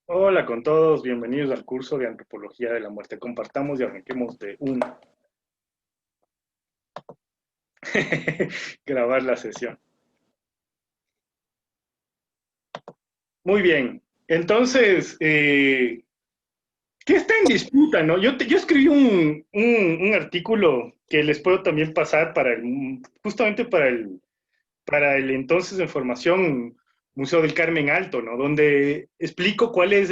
Hola con todos, bienvenidos al curso de Antropología de la Muerte. Compartamos y arranquemos de una. Grabar la sesión. Muy bien. Entonces, ¿qué está en disputa, no? Yo escribí un artículo que les puedo también pasar justamente para el entonces de formación Museo del Carmen Alto, ¿no? Donde explico cuál es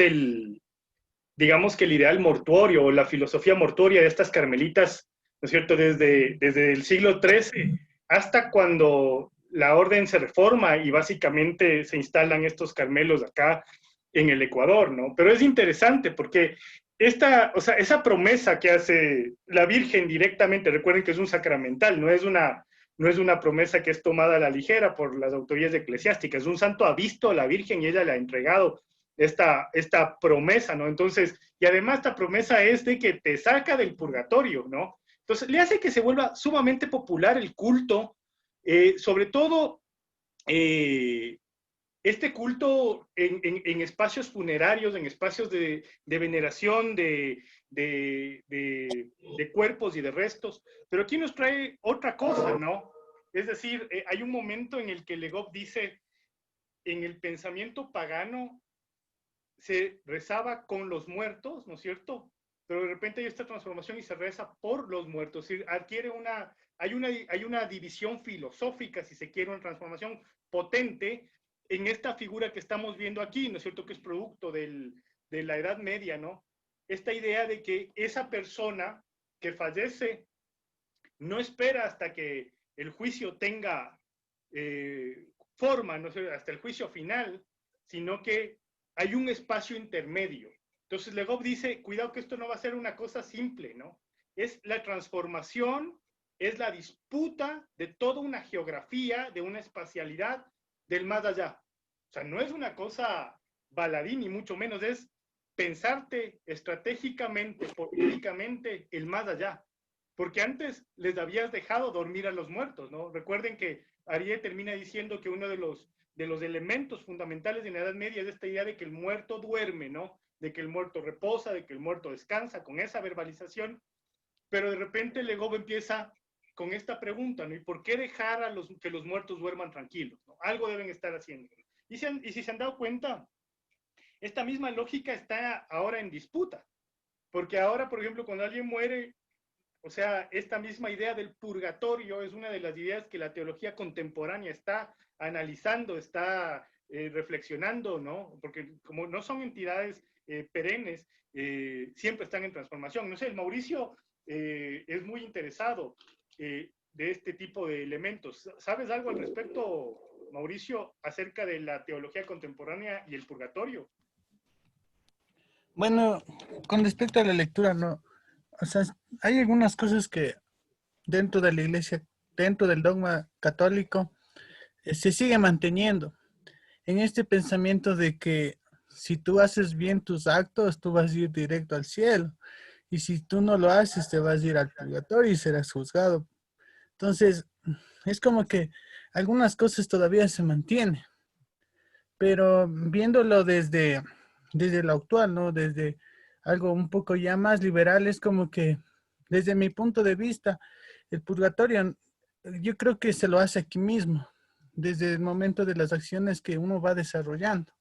digamos que el ideal mortuorio o la filosofía mortuoria de estas carmelitas, ¿no es cierto?, desde el siglo XIII hasta cuando la orden se reforma y básicamente se instalan estos carmelos acá en el Ecuador, ¿no? Pero es interesante porque esa promesa que hace la Virgen directamente, recuerden que es un sacramental, no es una promesa que es tomada a la ligera por las autoridades eclesiásticas, un santo ha visto a la Virgen y ella le ha entregado esta promesa, ¿no? Entonces, y además esta promesa es de que te saca del purgatorio, ¿no? Entonces, le hace que se vuelva sumamente popular el culto, sobre todo eh, este culto en espacios funerarios, en espacios de veneración de cuerpos y de restos. Pero aquí nos trae otra cosa, ¿no? Es decir, hay un momento en el que Legov dice, en el pensamiento pagano, se rezaba con los muertos, ¿no es cierto? Pero de repente hay esta transformación y se reza por los muertos, es decir, hay una división filosófica, si se quiere, una transformación potente en esta figura que estamos viendo aquí, ¿no es cierto? Que es producto de la Edad Media, ¿no? Esta idea de que esa persona que fallece no espera hasta que el juicio tenga forma, no sé, hasta el juicio final, sino que hay un espacio intermedio. Entonces Legov dice, cuidado que esto no va a ser una cosa simple, ¿no? Es la transformación, es la disputa de toda una geografía, de una espacialidad del más allá. O sea, no es una cosa baladí, ni mucho menos, es pensarte estratégicamente, políticamente, el más allá. Porque antes les habías dejado dormir a los muertos, ¿no? Recuerden que Arié termina diciendo que uno de los elementos fundamentales de la Edad Media es esta idea de que el muerto duerme, ¿no? De que el muerto reposa, de que el muerto descansa, con esa verbalización, pero de repente Legov empieza con esta pregunta, ¿no? ¿Y por qué dejar que los muertos duerman tranquilos? ¿No? Algo deben estar haciendo. Y si se han dado cuenta, esta misma lógica está ahora en disputa, porque ahora, por ejemplo, cuando alguien muere, o sea, esta misma idea del purgatorio es una de las ideas que la teología contemporánea está analizando, está reflexionando, ¿no? Porque como no son entidades perennes, siempre están en transformación. No sé, el Mauricio es muy interesado de este tipo de elementos. ¿Sabes algo al respecto, Mauricio, acerca de la teología contemporánea y el purgatorio? Bueno, con respecto a la lectura, no. O sea, hay algunas cosas que dentro de la iglesia, dentro del dogma católico, se sigue manteniendo. En este pensamiento de que si tú haces bien tus actos, tú vas a ir directo al cielo. Y si tú no lo haces, te vas a ir al purgatorio y serás juzgado. Entonces, es como que algunas cosas todavía se mantienen. Pero viéndolo desde lo actual, ¿no? Desde algo un poco ya más liberal, es como que, desde mi punto de vista, el purgatorio, yo creo que se lo hace aquí mismo, desde el momento de las acciones que uno va desarrollando.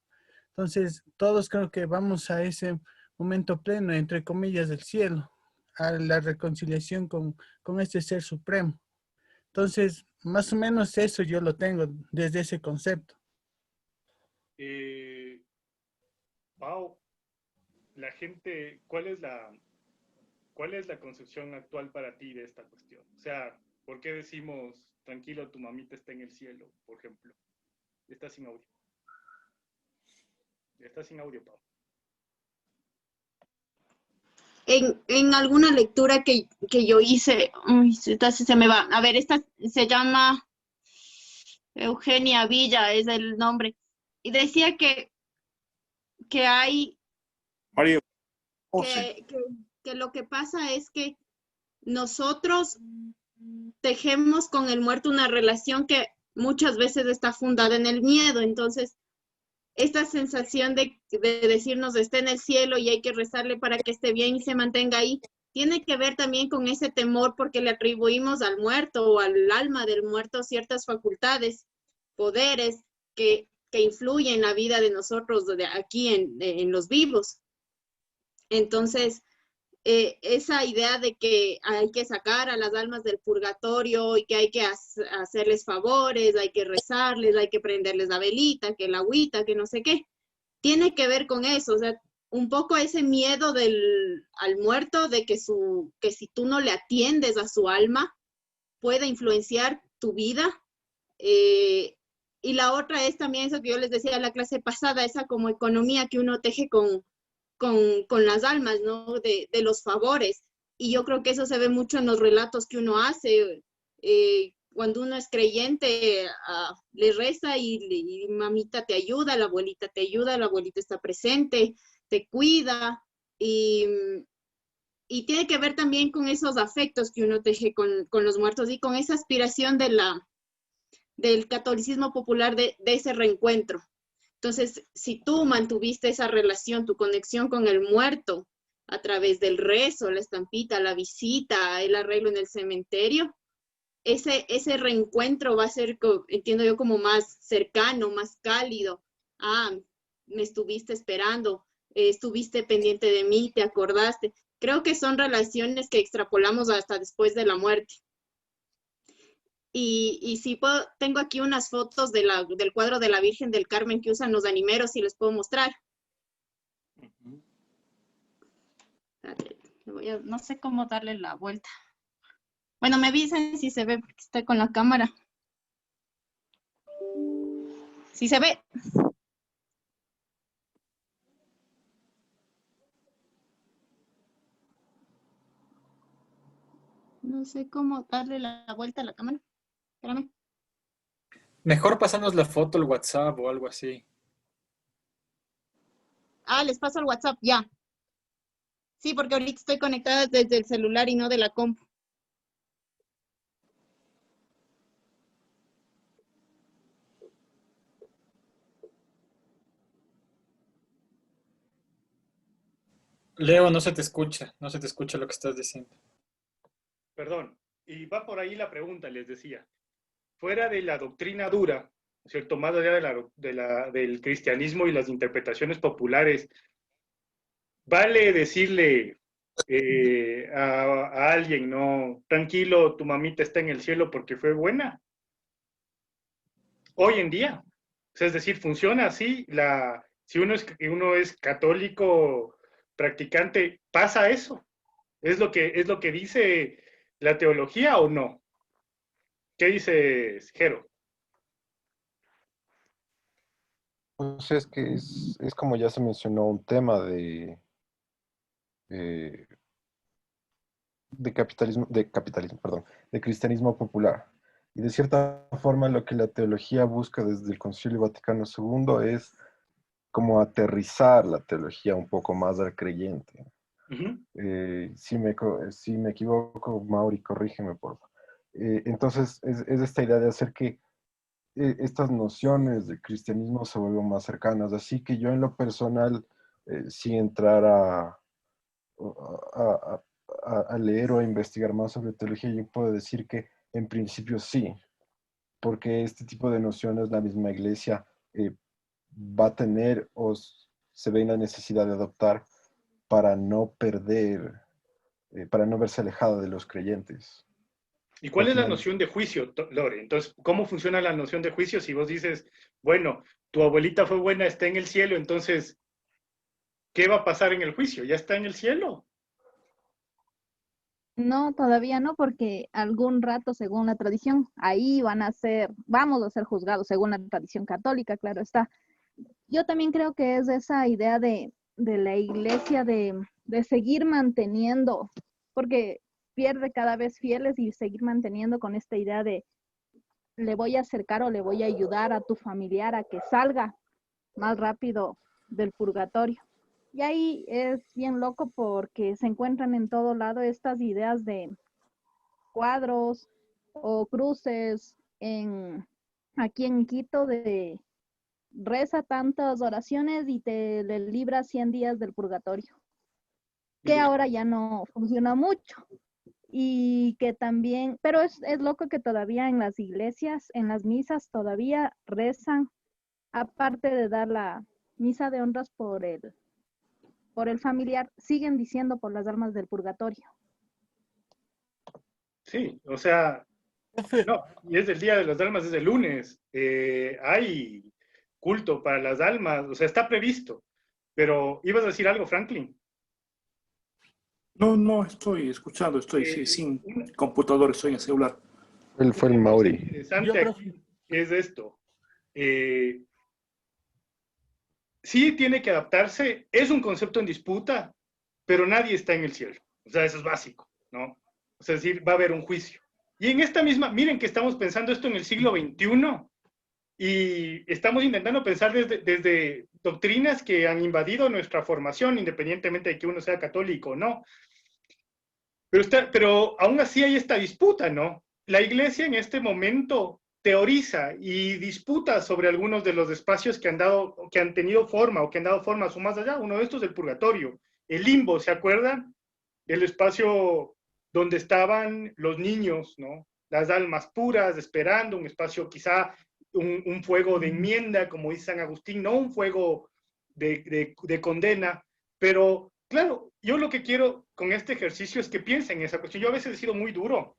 Entonces, todos creo que vamos a ese momento pleno, entre comillas, del cielo, a la reconciliación con este ser supremo. Entonces, más o menos eso yo lo tengo desde ese concepto. Eh, Pau, la gente, ¿cuál es la concepción actual para ti de esta cuestión? O sea, ¿por qué decimos, tranquilo, tu mamita está en el cielo, por ejemplo? Está sin audio. Está sin audio, Pau. En alguna lectura que yo hice, se me va. A ver, esta se llama Eugenia Villa, es el nombre. Y decía que hay, Mario, que, que, que lo que pasa es que nosotros tejemos con el muerto una relación que muchas veces está fundada en el miedo. Entonces, esta sensación de decirnos está en el cielo y hay que rezarle para que esté bien y se mantenga ahí, tiene que ver también con ese temor porque le atribuimos al muerto o al alma del muerto ciertas facultades, poderes que influyen en la vida de nosotros de aquí en los vivos. Entonces, esa idea de que hay que sacar a las almas del purgatorio y que hay que hacerles favores, hay que rezarles, hay que prenderles la velita, que la agüita, que no sé qué, tiene que ver con eso, o sea, un poco ese miedo al muerto de que si tú no le atiendes a su alma, puede influenciar tu vida. Y la otra es también eso que yo les decía en la clase pasada, esa como economía que uno teje con las almas, ¿no? De los favores. Y yo creo que eso se ve mucho en los relatos que uno hace. Cuando uno es creyente, le reza y mamita te ayuda, la abuelita te ayuda, la abuelita está presente, te cuida. Y tiene que ver también con esos afectos que uno teje con los muertos y con esa aspiración del catolicismo popular de ese reencuentro. Entonces, si tú mantuviste esa relación, tu conexión con el muerto a través del rezo, la estampita, la visita, el arreglo en el cementerio, ese reencuentro va a ser, entiendo yo, como más cercano, más cálido. Ah, me estuviste esperando, estuviste pendiente de mí, te acordaste. Creo que son relaciones que extrapolamos hasta después de la muerte. Y si puedo, tengo aquí unas fotos del cuadro de la Virgen del Carmen que usan los animeros, si les puedo mostrar. No sé cómo darle la vuelta. Bueno, me avisen si se ve porque estoy con la cámara. ¿Sí se ve? No sé cómo darle la vuelta a la cámara. Espérame. Mejor pasarnos la foto al WhatsApp o algo así. Ah, les paso el WhatsApp, ya. Sí, porque ahorita estoy conectada desde el celular y no de la compu. Leo, no se te escucha lo que estás diciendo. Perdón, y va por ahí la pregunta, les decía. Fuera de la doctrina dura, ¿cierto? Más allá del cristianismo y las interpretaciones populares, ¿vale decirle a alguien, no, tranquilo, tu mamita está en el cielo porque fue buena? Hoy en día. O sea, es decir, funciona así. Si uno es católico practicante, ¿pasa eso? ¿Es lo que dice la teología o no? ¿Qué dices, Jero? Pues es que es como ya se mencionó un tema eh, perdón, de cristianismo popular. Y de cierta forma lo que la teología busca desde el Concilio Vaticano II es como aterrizar la teología un poco más al creyente. Si me equivoco, Mauri, corrígeme, por favor. Entonces, es esta idea de hacer que estas nociones de cristianismo se vuelvan más cercanas. Así que yo en lo personal, sin entrar a, a leer o a investigar más sobre teología, yo puedo decir que en principio sí, porque este tipo de nociones la misma iglesia va a tener o se ve en la necesidad de adoptar para no perder, para no verse alejada de los creyentes. ¿Y cuál Al es la final, noción de juicio, Lore? Entonces, ¿cómo funciona la noción de juicio si vos dices, bueno, tu abuelita fue buena, está en el cielo, entonces, ¿qué va a pasar en el juicio? ¿Ya está en el cielo? No, todavía no, porque algún rato, según la tradición, ahí vamos a ser juzgados, según la tradición católica, claro está. Yo también creo que es esa idea de la iglesia de seguir manteniendo, porque pierde cada vez fieles y seguir manteniendo con esta idea de le voy a acercar o le voy a ayudar a tu familiar a que salga más rápido del purgatorio. Y ahí es bien loco porque se encuentran en todo lado estas ideas de cuadros o cruces aquí en Quito reza tantas oraciones y te le libra 100 días del purgatorio, que ahora ya no funciona mucho. Y que también, pero es loco que todavía en las iglesias, en las misas, todavía rezan, aparte de dar la misa de honras por el familiar, siguen diciendo por las almas del purgatorio. Sí, o sea, Profe, no, y es el Día de las Almas, es el lunes. Hay culto para las almas, o sea, está previsto. Pero, ¿ibas a decir algo, Franklin? No, no, estoy escuchando, estoy Eh, sin una, computador, estoy en celular. Él fue el una cosa Mauri. yo, interesante profe, aquí es esto. Eh, sí tiene que adaptarse, es un concepto en disputa, pero nadie está en el cielo. O sea, eso es básico, ¿no? O sea, es decir, va a haber un juicio. Y en esta misma, miren que estamos pensando esto en el siglo XXI y estamos intentando pensar desde doctrinas que han invadido nuestra formación, independientemente de que uno sea católico o no. Pero aún así hay esta disputa, ¿no? La iglesia en este momento teoriza y disputa sobre algunos de los espacios que han tenido forma o que han dado forma a su más allá. Uno de estos es el purgatorio, el limbo, ¿se acuerdan? El espacio donde estaban los niños, ¿no? Las almas puras, esperando un espacio, quizá un fuego de enmienda, como dice San Agustín, no un fuego de condena, pero claro, yo lo que quiero con este ejercicio es que piensen en esa cuestión. Yo a veces he sido muy duro,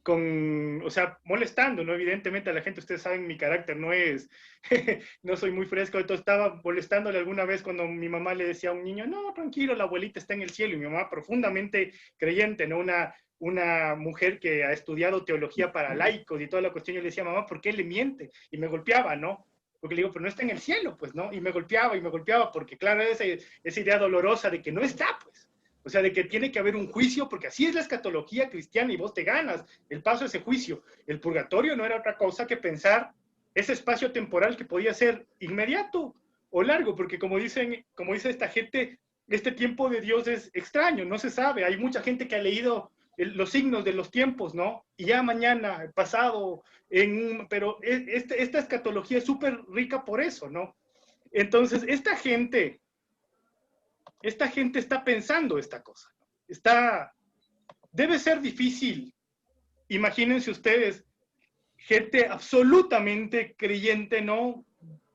o sea, molestando, ¿no? Evidentemente a la gente, ustedes saben, mi carácter no es, no soy muy fresco, entonces estaba molestándole alguna vez cuando mi mamá le decía a un niño, no, tranquilo, la abuelita está en el cielo, y mi mamá profundamente creyente, ¿no? Una mujer que ha estudiado teología para laicos y toda la cuestión, yo le decía, mamá, ¿por qué le miente? Y me golpeaba, ¿no? Porque le digo, pero no está en el cielo, pues, ¿no? Y me golpeaba, porque claro, esa idea dolorosa de que no está, pues. O sea, de que tiene que haber un juicio, porque así es la escatología cristiana y vos te ganas el paso a ese juicio. El purgatorio no era otra cosa que pensar ese espacio temporal que podía ser inmediato o largo, porque como dice esta gente, este tiempo de Dios es extraño, no se sabe. Hay mucha gente que ha leído los signos de los tiempos, ¿no? Y ya mañana, pasado, pero esta escatología es súper rica por eso, ¿no? Entonces, esta gente está pensando esta cosa. Debe ser difícil. Imagínense ustedes, gente absolutamente creyente, ¿no?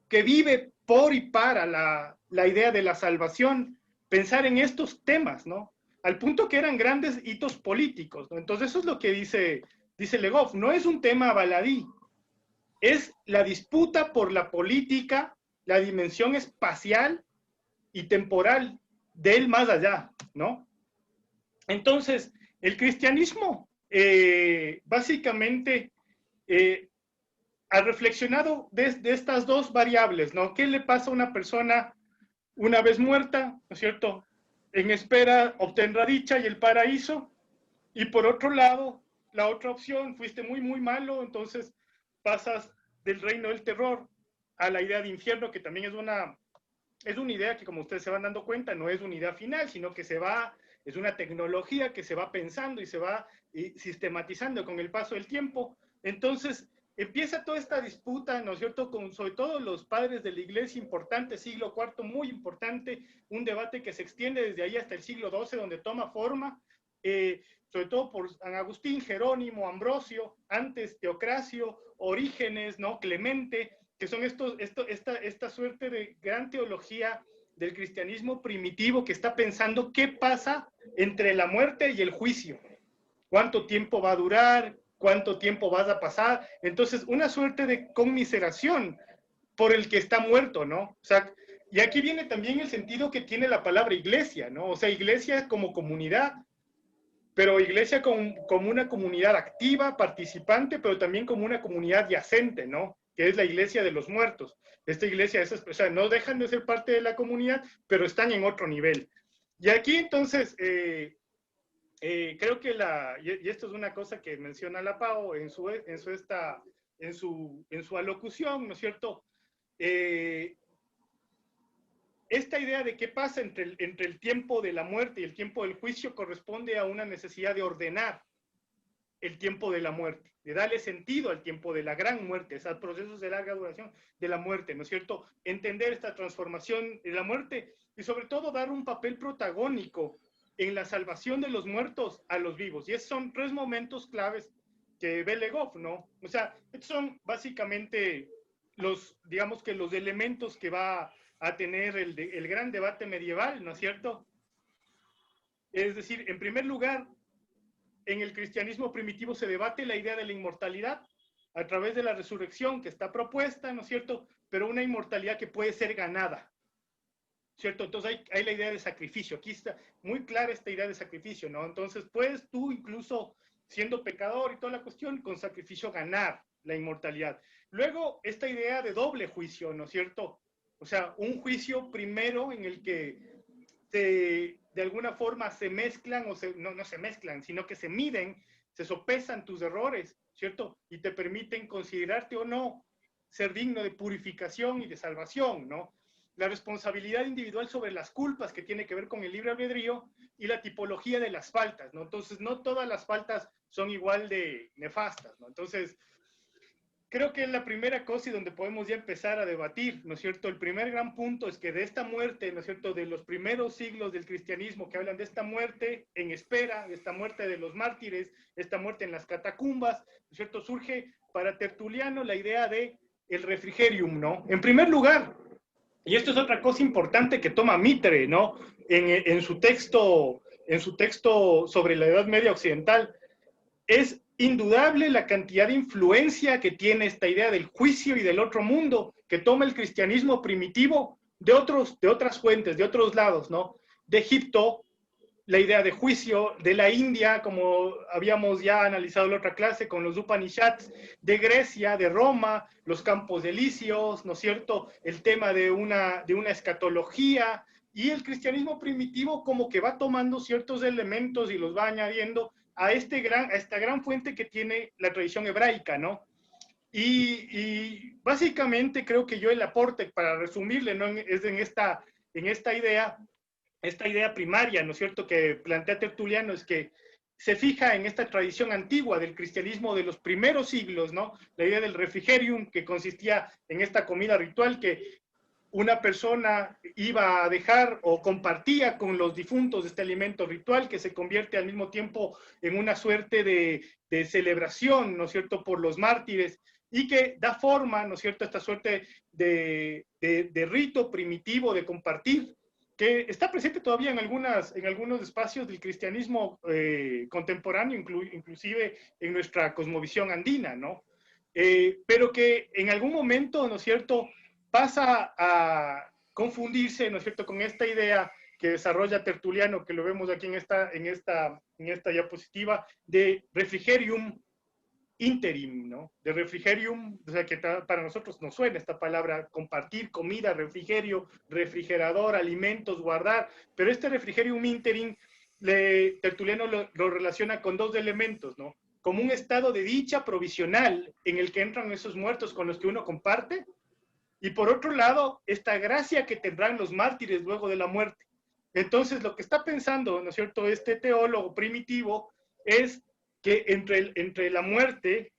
Que vive por y para la idea de la salvación, pensar en estos temas, ¿no? Al punto que eran grandes hitos políticos, ¿no? Entonces eso es lo que dice Le Goff, no es un tema baladí, es la disputa por la política, la dimensión espacial y temporal del más allá, ¿no? Entonces, el cristianismo básicamente ha reflexionado de estas dos variables, ¿no? ¿Qué le pasa a una persona una vez muerta, ¿no es cierto? En espera obtendrá dicha y el paraíso. Y por otro lado, la otra opción, fuiste muy, muy malo, entonces pasas del reino del terror a la idea de infierno, que también es una idea que, como ustedes se van dando cuenta, no es una idea final, sino que es una tecnología que se va pensando y se va sistematizando con el paso del tiempo. Entonces, empieza toda esta disputa, ¿no es cierto?, con sobre todo los padres de la iglesia importante, siglo IV, muy importante, un debate que se extiende desde ahí hasta el siglo XII, donde toma forma, sobre todo por San Agustín, Jerónimo, Ambrosio, antes Teocracio, Orígenes, ¿no?, Clemente, que son esta suerte de gran teología del cristianismo primitivo que está pensando qué pasa entre la muerte y el juicio. ¿Cuánto tiempo va a durar? ¿Cuánto tiempo vas a pasar? Entonces, una suerte de conmiseración por el que está muerto, ¿no? O sea, y aquí viene también el sentido que tiene la palabra iglesia, ¿no? O sea, iglesia como comunidad, pero iglesia como una comunidad activa, participante, pero también como una comunidad yacente, ¿no? Que es la iglesia de los muertos. Esta iglesia, o sea, no dejan de ser parte de la comunidad, pero están en otro nivel. Y aquí entonces, creo que y esto es una cosa que menciona la Pau en su alocución, ¿no es cierto? Esta idea de qué pasa entre el tiempo de la muerte y el tiempo del juicio corresponde a una necesidad de ordenar. el tiempo de la muerte, de darle sentido al tiempo de la gran muerte, esos procesos de larga duración de la muerte, ¿no es cierto? Entender esta transformación de la muerte y sobre todo dar un papel protagónico en la salvación de los muertos a los vivos. Y esos son 3 momentos claves que ve Legoff, ¿no? O sea, estos son básicamente los, digamos que los elementos que va a tener el gran debate medieval, ¿no es cierto? Es decir, en primer lugar, en el cristianismo primitivo se debate la idea de la inmortalidad a través de la resurrección que está propuesta, ¿no es cierto? Pero una inmortalidad que puede ser ganada, ¿cierto? Entonces hay la idea de sacrificio. Aquí está muy clara esta idea de sacrificio, ¿no? Entonces puedes tú incluso, siendo pecador y toda la cuestión, con sacrificio ganar la inmortalidad. Luego, esta idea de doble juicio, ¿no es cierto? O sea, un juicio primero en el que de alguna forma se mezclan, o no se mezclan, sino que se miden, se sopesan tus errores, ¿cierto? Y te permiten considerarte o no ser digno de purificación y de salvación, ¿no? La responsabilidad individual sobre las culpas que tiene que ver con el libre albedrío y la tipología de las faltas, ¿no? Entonces, no todas las faltas son igual de nefastas, ¿no? Entonces, creo que es la primera cosa y donde podemos ya empezar a debatir, ¿no es cierto? El primer gran punto es que de esta muerte, ¿no es cierto?, de los primeros siglos del cristianismo que hablan de esta muerte en espera, de esta muerte de los mártires, esta muerte en las catacumbas, ¿no es cierto?, surge para Tertuliano la idea de el refrigerium, ¿no? En primer lugar, y esto es otra cosa importante que toma Mitre, ¿no?, en su texto sobre la Edad Media Occidental, es indudable la cantidad de influencia que tiene esta idea del juicio y del otro mundo, que toma el cristianismo primitivo de otras fuentes, de otros lados, ¿no? De Egipto, la idea de juicio, de la India, como habíamos ya analizado en la otra clase con los Upanishads, de Grecia, de Roma, los campos elíseos, ¿no es cierto? El tema de una escatología, y el cristianismo primitivo como que va tomando ciertos elementos y los va añadiendo a esta gran fuente que tiene la tradición hebraica, ¿no? Y básicamente creo que yo el aporte, para resumirle, ¿no?, es en esta idea primaria, ¿no es cierto?, que plantea Tertuliano, es que se fija en esta tradición antigua del cristianismo de los primeros siglos, ¿no? La idea del refrigerium, que consistía en esta comida ritual que una persona iba a dejar o compartía con los difuntos este alimento ritual que se convierte al mismo tiempo en una suerte de celebración, ¿no es cierto?, por los mártires, y que da forma, ¿no es cierto?, a esta suerte de rito primitivo de compartir, que está presente todavía en algunos espacios del cristianismo contemporáneo, inclusive en nuestra cosmovisión andina, ¿no? Pero que en algún momento, ¿no es cierto?, pasa a confundirse, ¿no es cierto?, con esta idea que desarrolla Tertuliano, que lo vemos aquí en esta diapositiva, de refrigerium interim, ¿no? De refrigerium, o sea, que para nosotros nos suena esta palabra, compartir comida, refrigerio, refrigerador, alimentos, guardar, pero este refrigerium interim, Tertuliano lo relaciona con 2 elementos, ¿no? Como un estado de dicha provisional en el que entran esos muertos con los que uno comparte, y por otro lado, esta gracia que tendrán los mártires luego de la muerte. Entonces, lo que está pensando, ¿no es cierto?, este teólogo primitivo es que entre la muerte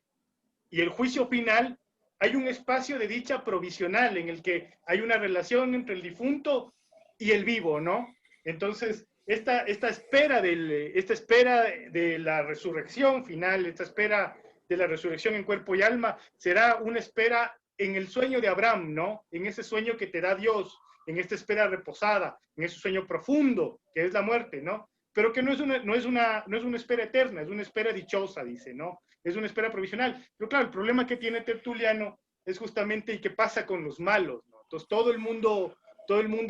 y el juicio final hay un espacio de dicha provisional en el que hay una relación entre el difunto y el vivo, ¿no? Entonces, esta espera de la resurrección final, esta espera de la resurrección en cuerpo y alma, será una espera en el sueño de Abraham, ¿no? En ese sueño que te da Dios, en esta espera reposada, en ese sueño profundo, que es la muerte, ¿no? Pero que no es una espera eterna, es una espera dichosa, dice, ¿no? Es una espera provisional. Pero claro, el problema que tiene Tertuliano es justamente y qué pasa con los malos, ¿no? Entonces todo el mundo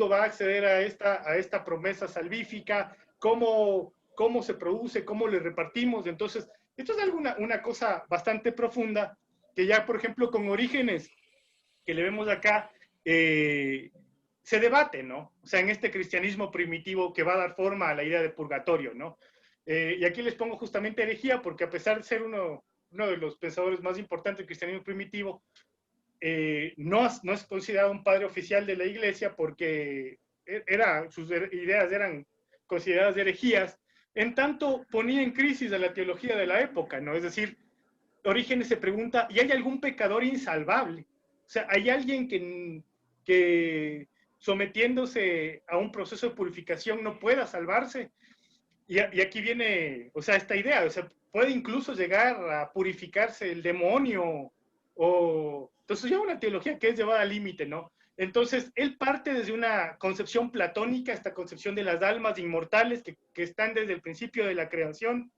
va a acceder a esta promesa salvífica, cómo se produce, cómo le repartimos. Entonces, esto es una cosa bastante profunda, que ya, por ejemplo, con Orígenes, que le vemos acá, se debate, ¿no? O sea, en este cristianismo primitivo que va a dar forma a la idea de purgatorio, ¿no? Y aquí les pongo justamente herejía, porque a pesar de ser uno de los pensadores más importantes del cristianismo primitivo, no es considerado un padre oficial de la iglesia porque sus ideas eran consideradas herejías, en tanto ponía en crisis a la teología de la época, ¿no? Es decir, Orígenes se pregunta, ¿y hay algún pecador insalvable? O sea, ¿hay alguien que sometiéndose a un proceso de purificación no pueda salvarse? Y aquí viene, o sea, esta idea, o sea, puede incluso llegar a purificarse el demonio, o entonces ya una teología que es llevada al límite, ¿no? Entonces, él parte desde una concepción platónica, esta concepción de las almas inmortales que están desde el principio de la creación,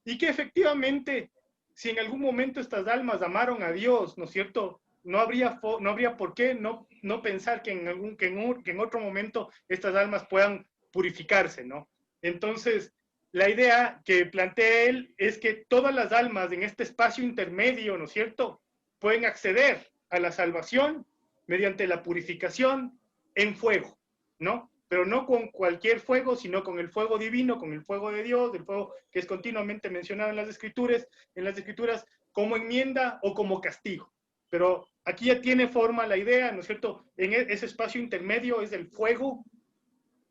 y que efectivamente, si en algún momento estas almas amaron a Dios, ¿no es cierto? No habría por qué no pensar que en otro momento estas almas puedan purificarse, ¿no? Entonces, la idea que plantea él es que todas las almas en este espacio intermedio, ¿no es cierto?, pueden acceder a la salvación mediante la purificación en fuego, ¿no? Pero no con cualquier fuego, sino con el fuego divino, con el fuego de Dios, el fuego que es continuamente mencionado en las escrituras como enmienda o como castigo. Pero aquí ya tiene forma la idea, ¿no es cierto? En ese espacio intermedio es el fuego,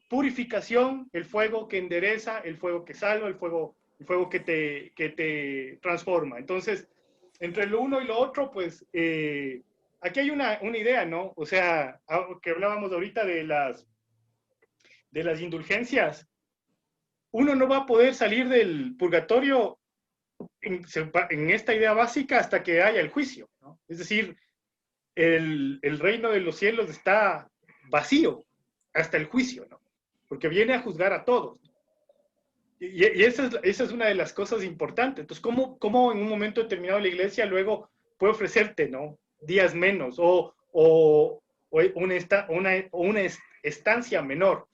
purificación, el fuego que endereza, el fuego que salva, el fuego que te transforma. Entonces, entre lo uno y lo otro, pues, aquí hay una idea, ¿no? O sea, que hablábamos ahorita de las indulgencias. Uno no va a poder salir del purgatorio en esta idea básica hasta que haya el juicio, ¿no? Es decir, el reino de los cielos está vacío hasta el juicio, ¿no? Porque viene a juzgar a todos. Y esa es una de las cosas importantes. Entonces, ¿cómo en un momento determinado la iglesia luego puede ofrecerte, ¿no?, días menos o una estancia menor?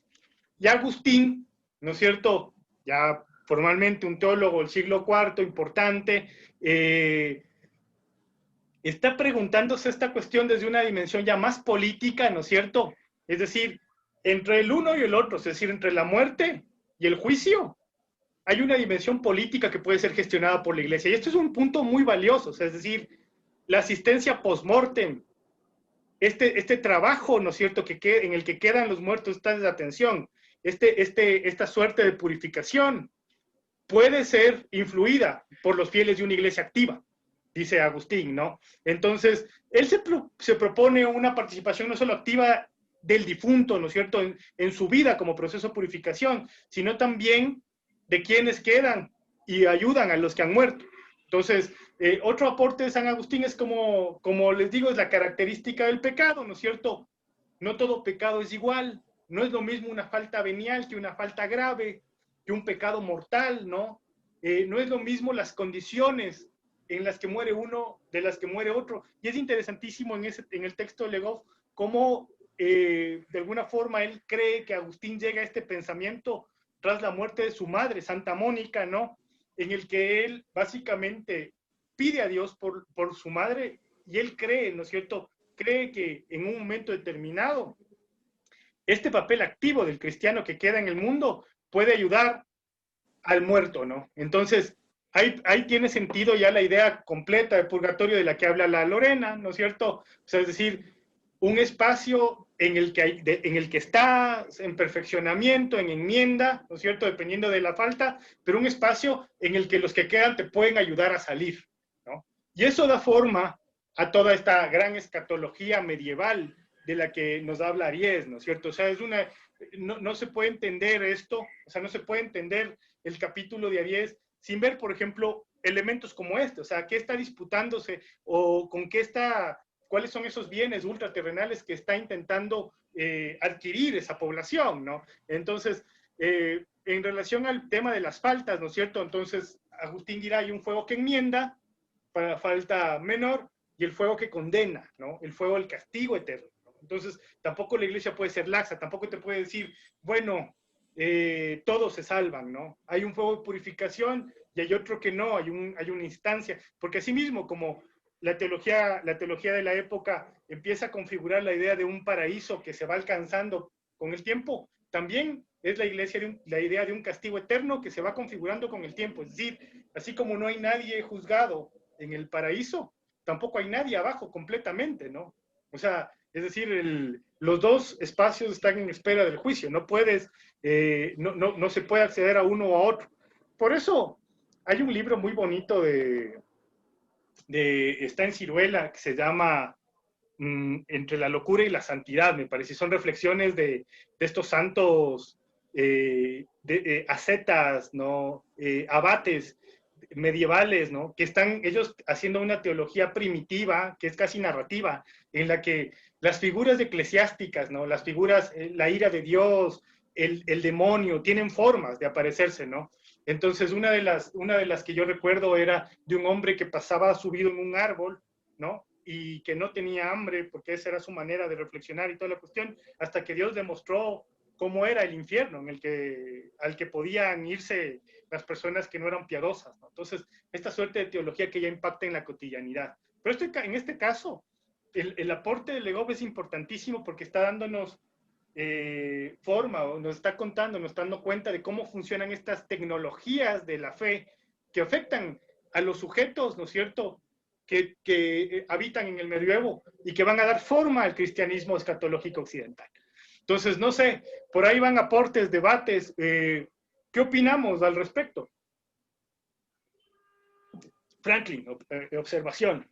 Y Agustín, ¿no es cierto?, ya formalmente un teólogo del siglo IV importante, está preguntándose esta cuestión desde una dimensión ya más política, ¿no es cierto? Es decir, entre el uno y el otro, es decir, entre la muerte y el juicio, hay una dimensión política que puede ser gestionada por la iglesia. Y esto es un punto muy valioso, o sea, es decir, la asistencia post-mortem, este trabajo, ¿no es cierto?, en el que quedan los muertos, esta desatención, esta suerte de purificación, puede ser influida por los fieles de una iglesia activa, dice Agustín, ¿no? Entonces, él se propone una participación no solo activa del difunto, ¿no es cierto?, en su vida como proceso de purificación, sino también de quienes quedan y ayudan a los que han muerto. Entonces, otro aporte de San Agustín es como les digo, es la característica del pecado, ¿no es cierto? No todo pecado es igual, no es lo mismo una falta venial que una falta grave, que un pecado mortal, ¿no? No es lo mismo las condiciones en las que muere uno de las que muere otro. Y es interesantísimo en el texto de Legov cómo de alguna forma él cree que Agustín llega a este pensamiento tras la muerte de su madre, Santa Mónica, ¿no?, en el que él básicamente pide a Dios por su madre, y él cree, ¿no es cierto?, cree que en un momento determinado este papel activo del cristiano que queda en el mundo puede ayudar al muerto, ¿no? Entonces, ahí tiene sentido ya la idea completa de purgatorio de la que habla la Lorena, ¿no es cierto? O sea, es decir, un espacio en el que está en perfeccionamiento, en enmienda, ¿no es cierto?, dependiendo de la falta, pero un espacio en el que los que quedan te pueden ayudar a salir, ¿no? Y eso da forma a toda esta gran escatología medieval de la que nos habla Aries, ¿no es cierto? O sea, no se puede entender esto, o sea, no se puede entender el capítulo de Aries sin ver, por ejemplo, elementos como este, o sea, qué está disputándose o con qué cuáles son esos bienes ultraterrenales que está intentando adquirir esa población, ¿no? Entonces, en relación al tema de las faltas, ¿no es cierto? Entonces, Agustín dirá, hay un fuego que enmienda para la falta menor y el fuego que condena, ¿no? El fuego del castigo eterno, ¿no? Entonces, tampoco la iglesia puede ser laxa, tampoco te puede decir, bueno, todos se salvan, ¿no? Hay un fuego de purificación y hay otro que no, hay una instancia, porque asimismo, como la teología de la época empieza a configurar la idea de un paraíso que se va alcanzando con el tiempo, también es la idea de un castigo eterno que se va configurando con el tiempo. Es decir, así como no hay nadie juzgado en el paraíso, tampoco hay nadie abajo completamente, ¿no? O sea, es decir, los dos espacios están en espera del juicio, no se puede acceder a uno o a otro. por eso hay un libro muy bonito está en Ciruela, que se llama Entre la locura y la santidad, me parece. Son reflexiones de estos santos ascetas, ¿no? Abates medievales, ¿no? Que están ellos haciendo una teología primitiva, que es casi narrativa, en la que las figuras eclesiásticas, ¿no? Las figuras, la ira de Dios, el demonio, tienen formas de aparecerse, ¿no? Entonces, una de las que yo recuerdo era de un hombre que pasaba subido en un árbol, ¿no? Y que no tenía hambre, porque esa era su manera de reflexionar y toda la cuestión, hasta que Dios demostró cómo era el infierno al que podían irse las personas que no eran piadosas, ¿no? Entonces, esta suerte de teología que ya impacta en la cotidianidad. Pero en este caso, el aporte de Legov es importantísimo porque está dándonos forma, o nos está contando, nos está dando cuenta de cómo funcionan estas tecnologías de la fe que afectan a los sujetos, ¿no es cierto?, que habitan en el medioevo y que van a dar forma al cristianismo escatológico occidental. Entonces, no sé, por ahí van aportes, debates. ¿Qué opinamos al respecto? Franklin, observación.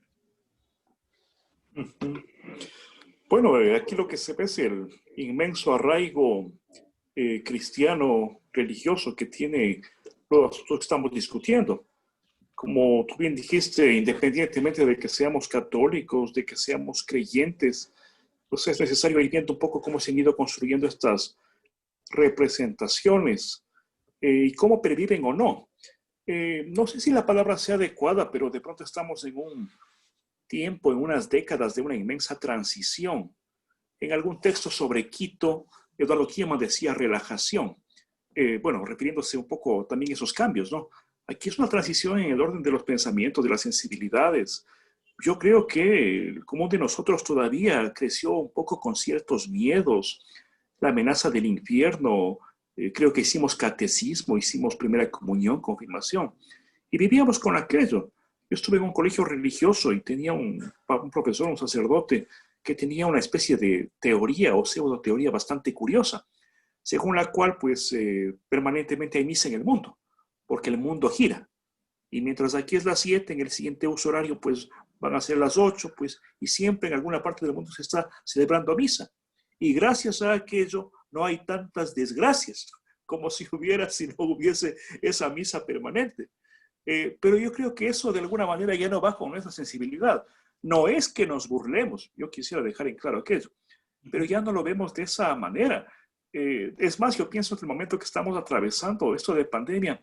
Bueno, aquí lo que se ve es el inmenso arraigo cristiano religioso que tiene lo que estamos discutiendo. Como tú bien dijiste, independientemente de que seamos católicos, de que seamos creyentes, pues es necesario ir viendo un poco cómo se han ido construyendo estas representaciones y cómo perviven o no. No sé si la palabra sea adecuada, pero de pronto estamos en un tiempo, en unas décadas de una inmensa transición. En algún texto sobre Quito, Eduardo Kieman decía relajación. Bueno, refiriéndose un poco también a esos cambios, ¿no? Aquí es una transición en el orden de los pensamientos, de las sensibilidades. Yo creo que el común de nosotros todavía creció un poco con ciertos miedos, la amenaza del infierno. Creo que hicimos catecismo, hicimos primera comunión, confirmación, y vivíamos con aquello. Yo estuve en un colegio religioso y tenía un profesor, un sacerdote, que tenía una especie de teoría o pseudo teoría bastante curiosa, según la cual pues permanentemente hay misa en el mundo, porque el mundo gira. Y mientras aquí es las 7, en el siguiente uso horario pues van a ser las 8, pues, y siempre en alguna parte del mundo se está celebrando misa. Y gracias a aquello no hay tantas desgracias como si no hubiese esa misa permanente. Pero yo creo que eso de alguna manera ya no va con esa sensibilidad. No es que nos burlemos, yo quisiera dejar en claro aquello, pero ya no lo vemos de esa manera. Es más, yo pienso que el momento que estamos atravesando, esto de pandemia,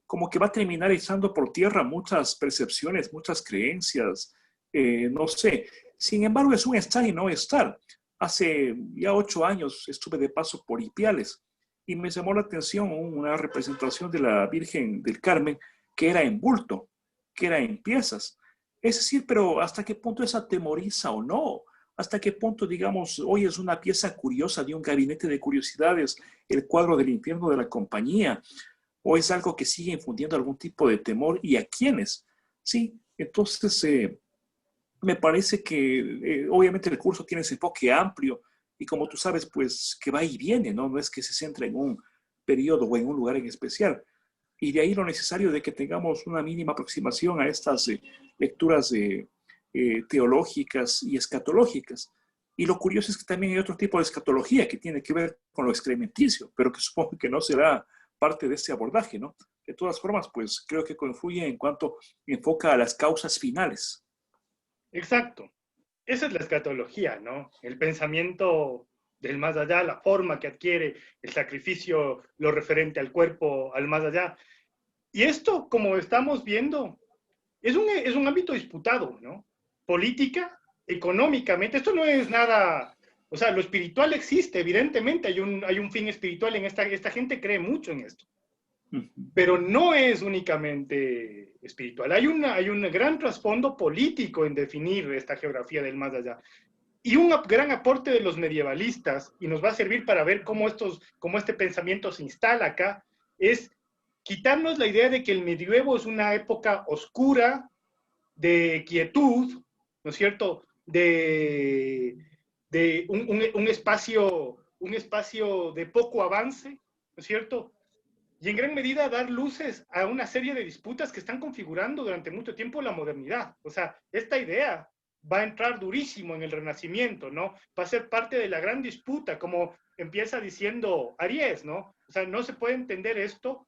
como que va a terminar echando por tierra muchas percepciones, muchas creencias, no sé. Sin embargo, es un estar y no estar. Hace ya 8 años estuve de paso por Ipiales y me llamó la atención una representación de la Virgen del Carmen que era en bulto, que era en piezas. Es decir, pero ¿hasta qué punto esa atemoriza o no? ¿Hasta qué punto, digamos, hoy es una pieza curiosa de un gabinete de curiosidades, el cuadro del infierno de la compañía? ¿O es algo que sigue infundiendo algún tipo de temor? ¿Y a quiénes? Sí, entonces me parece que obviamente el curso tiene ese enfoque amplio y como tú sabes, pues que va y viene, ¿no? No es que se centre en un periodo o en un lugar en especial. Y de ahí lo necesario de que tengamos una mínima aproximación a estas lecturas teológicas y escatológicas. Y lo curioso es que también hay otro tipo de escatología que tiene que ver con lo excrementicio, pero que supongo que no será parte de este abordaje, ¿no? De todas formas, pues creo que confluye en cuanto enfoca a las causas finales. Exacto. Esa es la escatología, ¿no? El pensamiento del más allá, la forma que adquiere el sacrificio, lo referente al cuerpo, al más allá. Y esto, como estamos viendo, es un ámbito disputado, ¿no? Política, económicamente. Esto no es nada, o sea, lo espiritual existe, evidentemente hay un fin espiritual en esta gente cree mucho en esto. Pero no es únicamente espiritual. Hay un gran trasfondo político en definir esta geografía del más allá. Y un gran aporte de los medievalistas, y nos va a servir para ver cómo este pensamiento se instala acá, es quitarnos la idea de que el medioevo es una época oscura, de quietud, ¿no es cierto?, de un espacio de poco avance, ¿no es cierto?, y en gran medida dar luces a una serie de disputas que están configurando durante mucho tiempo la modernidad. O sea, esta idea va a entrar durísimo en el Renacimiento, ¿no? Va a ser parte de la gran disputa, como empieza diciendo Aries, ¿no? O sea, no se puede entender esto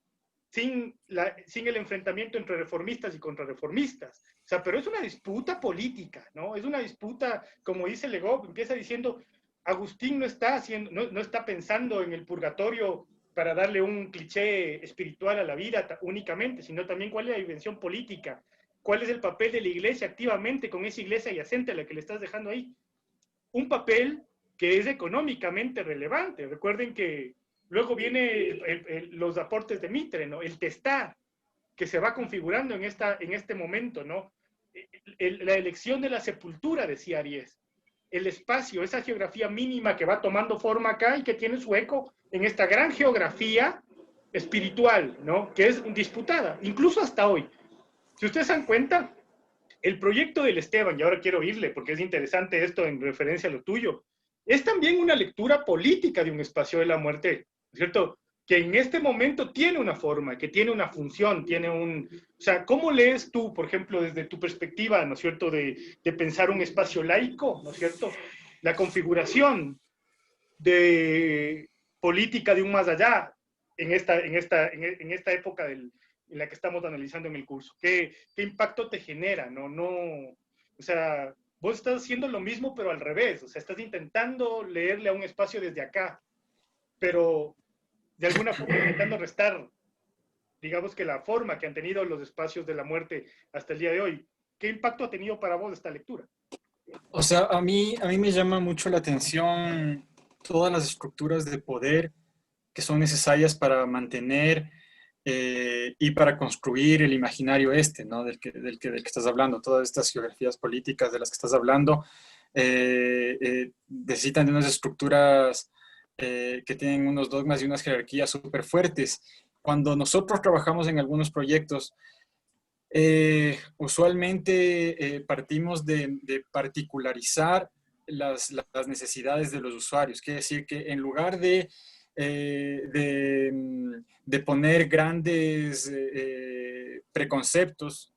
sin el enfrentamiento entre reformistas y contrarreformistas. O sea, pero es una disputa política, ¿no? Es una disputa, como dice Legov, empieza diciendo, Agustín no está pensando en el purgatorio para darle un cliché espiritual a la vida únicamente, sino también cuál es la dimensión política, cuál es el papel de la iglesia activamente con esa iglesia adyacente a la que le estás dejando ahí. Un papel que es económicamente relevante. Recuerden que luego viene los aportes de Mitre, ¿no? El testar, que se va configurando en este momento, ¿no? La elección de la sepultura, decía Aries. El espacio, esa geografía mínima que va tomando forma acá y que tiene su eco en esta gran geografía espiritual, ¿no? Que es disputada, incluso hasta hoy. Si ustedes se dan cuenta, el proyecto del Esteban, y ahora quiero oírle porque es interesante esto en referencia a lo tuyo, es también una lectura política de un espacio de la muerte, ¿cierto? Que en este momento tiene una forma, que tiene una función, tiene un... O sea, ¿cómo lees tú, por ejemplo, desde tu perspectiva, ¿no es cierto?, de pensar un espacio laico, ¿no es cierto?, la configuración de política de un más allá en esta época en la que estamos analizando en el curso. ¿Qué impacto te genera? O sea, vos estás haciendo lo mismo, pero al revés. O sea, estás intentando leerle a un espacio desde acá, pero de alguna forma intentando restar, digamos que la forma que han tenido los espacios de la muerte hasta el día de hoy. ¿Qué impacto ha tenido para vos esta lectura? O sea, a mí me llama mucho la atención todas las estructuras de poder que son necesarias para mantener y para construir el imaginario ¿no? del que estás hablando. Todas estas geografías políticas de las que estás hablando necesitan de unas estructuras que tienen unos dogmas y unas jerarquías súper fuertes. Cuando nosotros trabajamos en algunos proyectos, usualmente partimos de particularizar las necesidades de los usuarios. Quiere decir que en lugar de poner grandes preconceptos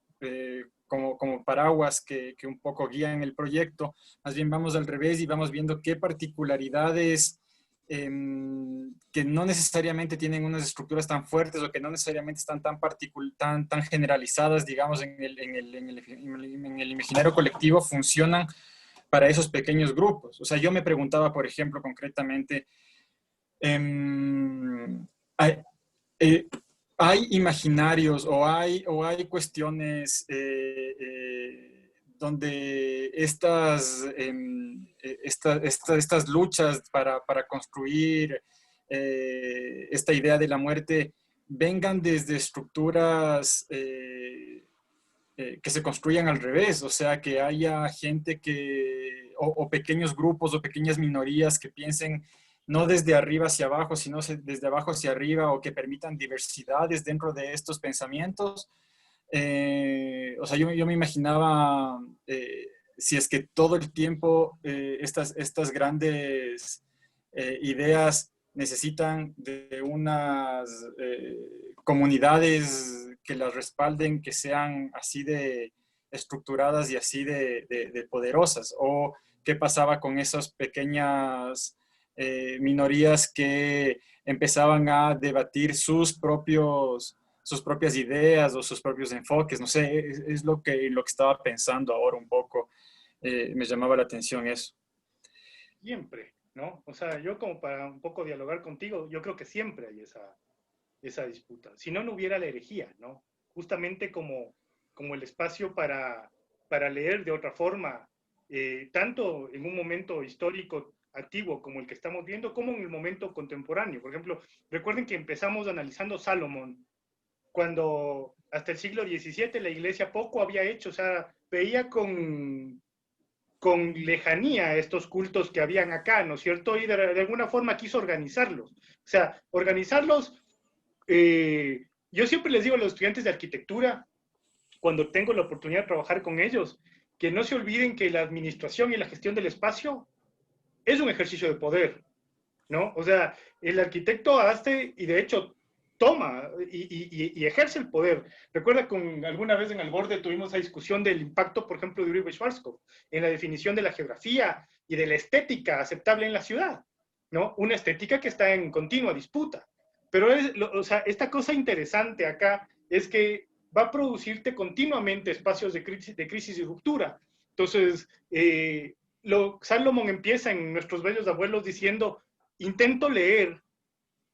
como paraguas que un poco guían el proyecto, más bien vamos al revés y vamos viendo qué particularidades que no necesariamente tienen unas estructuras tan fuertes o que no necesariamente están tan generalizadas, digamos, en el imaginario colectivo, funcionan para esos pequeños grupos. O sea, yo me preguntaba, por ejemplo, concretamente, ¿hay imaginarios o hay cuestiones donde estas luchas para construir esta idea de la muerte vengan desde estructuras que se construyan al revés? O sea, que haya gente o pequeños grupos o pequeñas minorías que piensen no desde arriba hacia abajo, sino desde abajo hacia arriba, o que permitan diversidades dentro de estos pensamientos. O sea, yo me imaginaba, si es que todo el tiempo estas grandes ideas necesitan de unas comunidades que las respalden, que sean así de estructuradas y así de poderosas, o qué pasaba con esas pequeñas minorías que empezaban a debatir sus propias ideas o sus propios enfoques. No sé, es lo que estaba pensando ahora un poco. Me llamaba la atención eso. Siempre, ¿no? O sea, yo como para un poco dialogar contigo, yo creo que siempre hay esa disputa. Si no, no hubiera la herejía, ¿no? Justamente como el espacio para leer de otra forma, tanto en un momento histórico antiguo como el que estamos viendo, como en el momento contemporáneo. Por ejemplo, recuerden que empezamos analizando Salomón, cuando hasta el siglo XVII la iglesia poco había hecho, o sea, veía con lejanía estos cultos que habían acá, ¿no es cierto? Y de alguna forma quiso organizarlos. O sea, organizarlos, yo siempre les digo a los estudiantes de arquitectura, cuando tengo la oportunidad de trabajar con ellos, que no se olviden que la administración y la gestión del espacio es un ejercicio de poder, ¿no? O sea, el arquitecto hace, y de hecho toma y ejerce el poder. Recuerda con alguna vez en el borde tuvimos la discusión del impacto, por ejemplo, de Uribe Schwarzkopf en la definición de la geografía y de la estética aceptable en la ciudad, ¿no? Una estética que está en continua disputa. Pero o sea, esta cosa interesante acá es que va a producirte continuamente espacios de crisis y ruptura. Entonces, Salomón empieza en Nuestros Bellos Abuelos diciendo, intento leer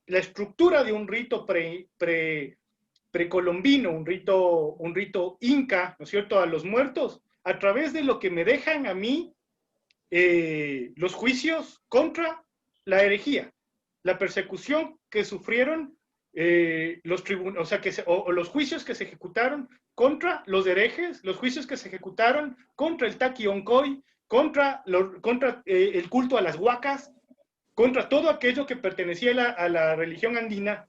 la estructura de un rito precolombino, un rito inca, ¿no es cierto?, a los muertos, a través de lo que me dejan a mí los juicios contra la herejía, la persecución que sufrieron los tribunos, o sea, o los juicios que se ejecutaron contra los herejes, los juicios que se ejecutaron contra el Taqui Oncoy, contra el culto a las huacas, contra todo aquello que pertenecía a la religión andina,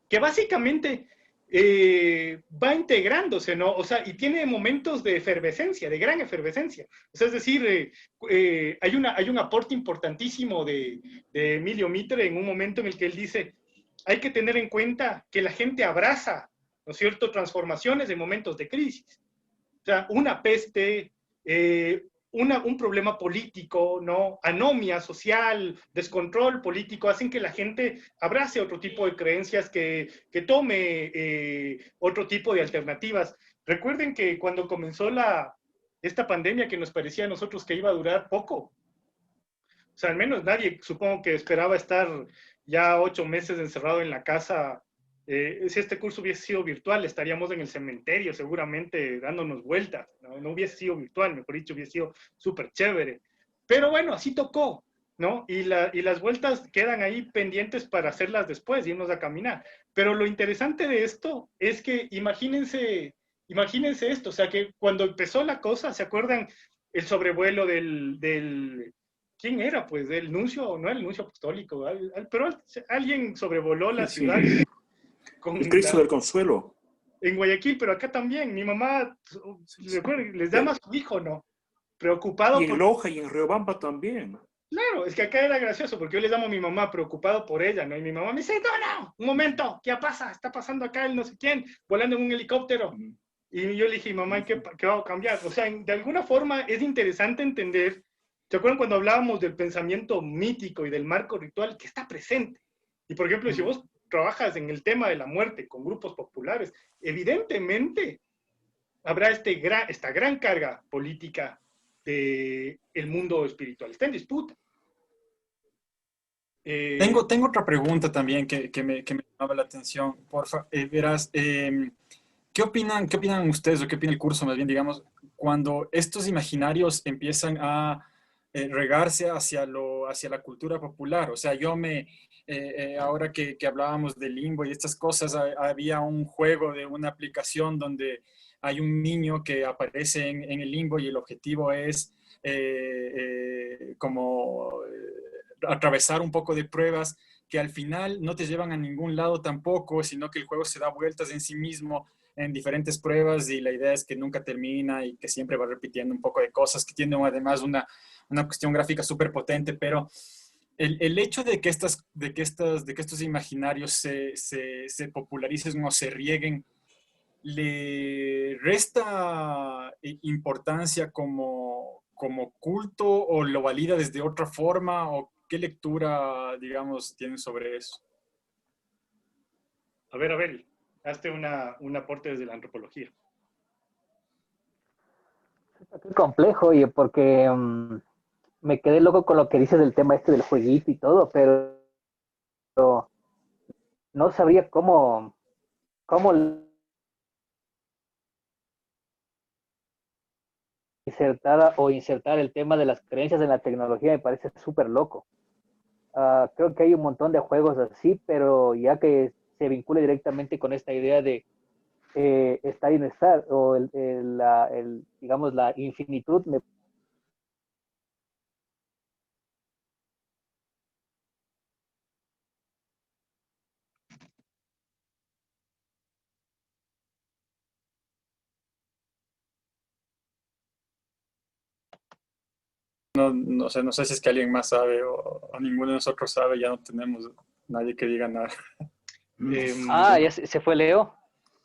que básicamente va integrándose, ¿no? O sea, y tiene momentos de efervescencia, de gran efervescencia. O sea, es decir, hay un aporte importantísimo de Emilio Mitre en un momento en el que él dice, hay que tener en cuenta que la gente abraza, ¿no es cierto?, transformaciones en momentos de crisis. O sea, una peste, un problema político, ¿no? Anomia social, descontrol político, hacen que la gente abrace otro tipo de creencias, que tome otro tipo de alternativas. Recuerden que cuando comenzó esta pandemia que nos parecía a nosotros que iba a durar poco, o sea, al menos nadie supongo que esperaba estar ya 8 meses encerrado en la casa. Si este curso hubiese sido virtual, estaríamos en el cementerio seguramente dándonos vueltas, ¿no? No hubiese sido virtual, mejor dicho, hubiese sido súper chévere. Pero bueno, así tocó, ¿no? Y las vueltas quedan ahí pendientes para hacerlas después, irnos a caminar. Pero lo interesante de esto es que imagínense esto, o sea, que cuando empezó la cosa, ¿se acuerdan el sobrevuelo ¿quién era? Pues del nuncio, no el nuncio apostólico, pero alguien sobrevoló la ciudad. El Cristo del Consuelo. En Guayaquil, pero acá también. Mi mamá, les llama a su hijo, ¿no? Preocupado. Y en Loja y en Riobamba también. Claro, es que acá era gracioso, porque yo les llamo a mi mamá preocupado por ella, ¿no? Y mi mamá me dice, no, un momento, ¿qué pasa? Está pasando acá el no sé quién, volando en un helicóptero. Y yo le dije, mamá, ¿qué va a cambiar? O sea, de alguna forma es interesante entender. ¿Se acuerdan cuando hablábamos del pensamiento mítico y del marco ritual que está presente? Y por ejemplo, si vos trabajas en el tema de la muerte con grupos populares, evidentemente habrá esta gran carga política del mundo espiritual. Está en disputa. Tengo otra pregunta también que me llamaba la atención. Porfa, verás, ¿qué opinan ustedes, o qué opina el curso más bien, digamos, cuando estos imaginarios empiezan a regarse hacia la cultura popular? O sea, ahora que hablábamos del limbo y estas cosas, había un juego de una aplicación donde hay un niño que aparece en el limbo y el objetivo es atravesar un poco de pruebas que al final no te llevan a ningún lado tampoco, sino que el juego se da vueltas en sí mismo en diferentes pruebas y la idea es que nunca termina y que siempre va repitiendo un poco de cosas, que tiene además una cuestión gráfica súper potente, pero el hecho de que estos imaginarios se popularicen o se rieguen, ¿le resta importancia como culto o lo valida desde otra forma? ¿O qué lectura, digamos, tienen sobre eso? A ver, hazte un aporte desde la antropología. Qué complejo, y porque me quedé loco con lo que dices del tema este del jueguito y todo, pero no sabría cómo insertar el tema de las creencias en la tecnología. Me parece súper loco. Creo que hay un montón de juegos así, pero ya que se vincula directamente con esta idea de estar y no estar, o digamos, la infinitud, No sé, no sé si es que alguien más sabe o ninguno de nosotros sabe, ya no tenemos nadie que diga nada. Ya se fue Leo.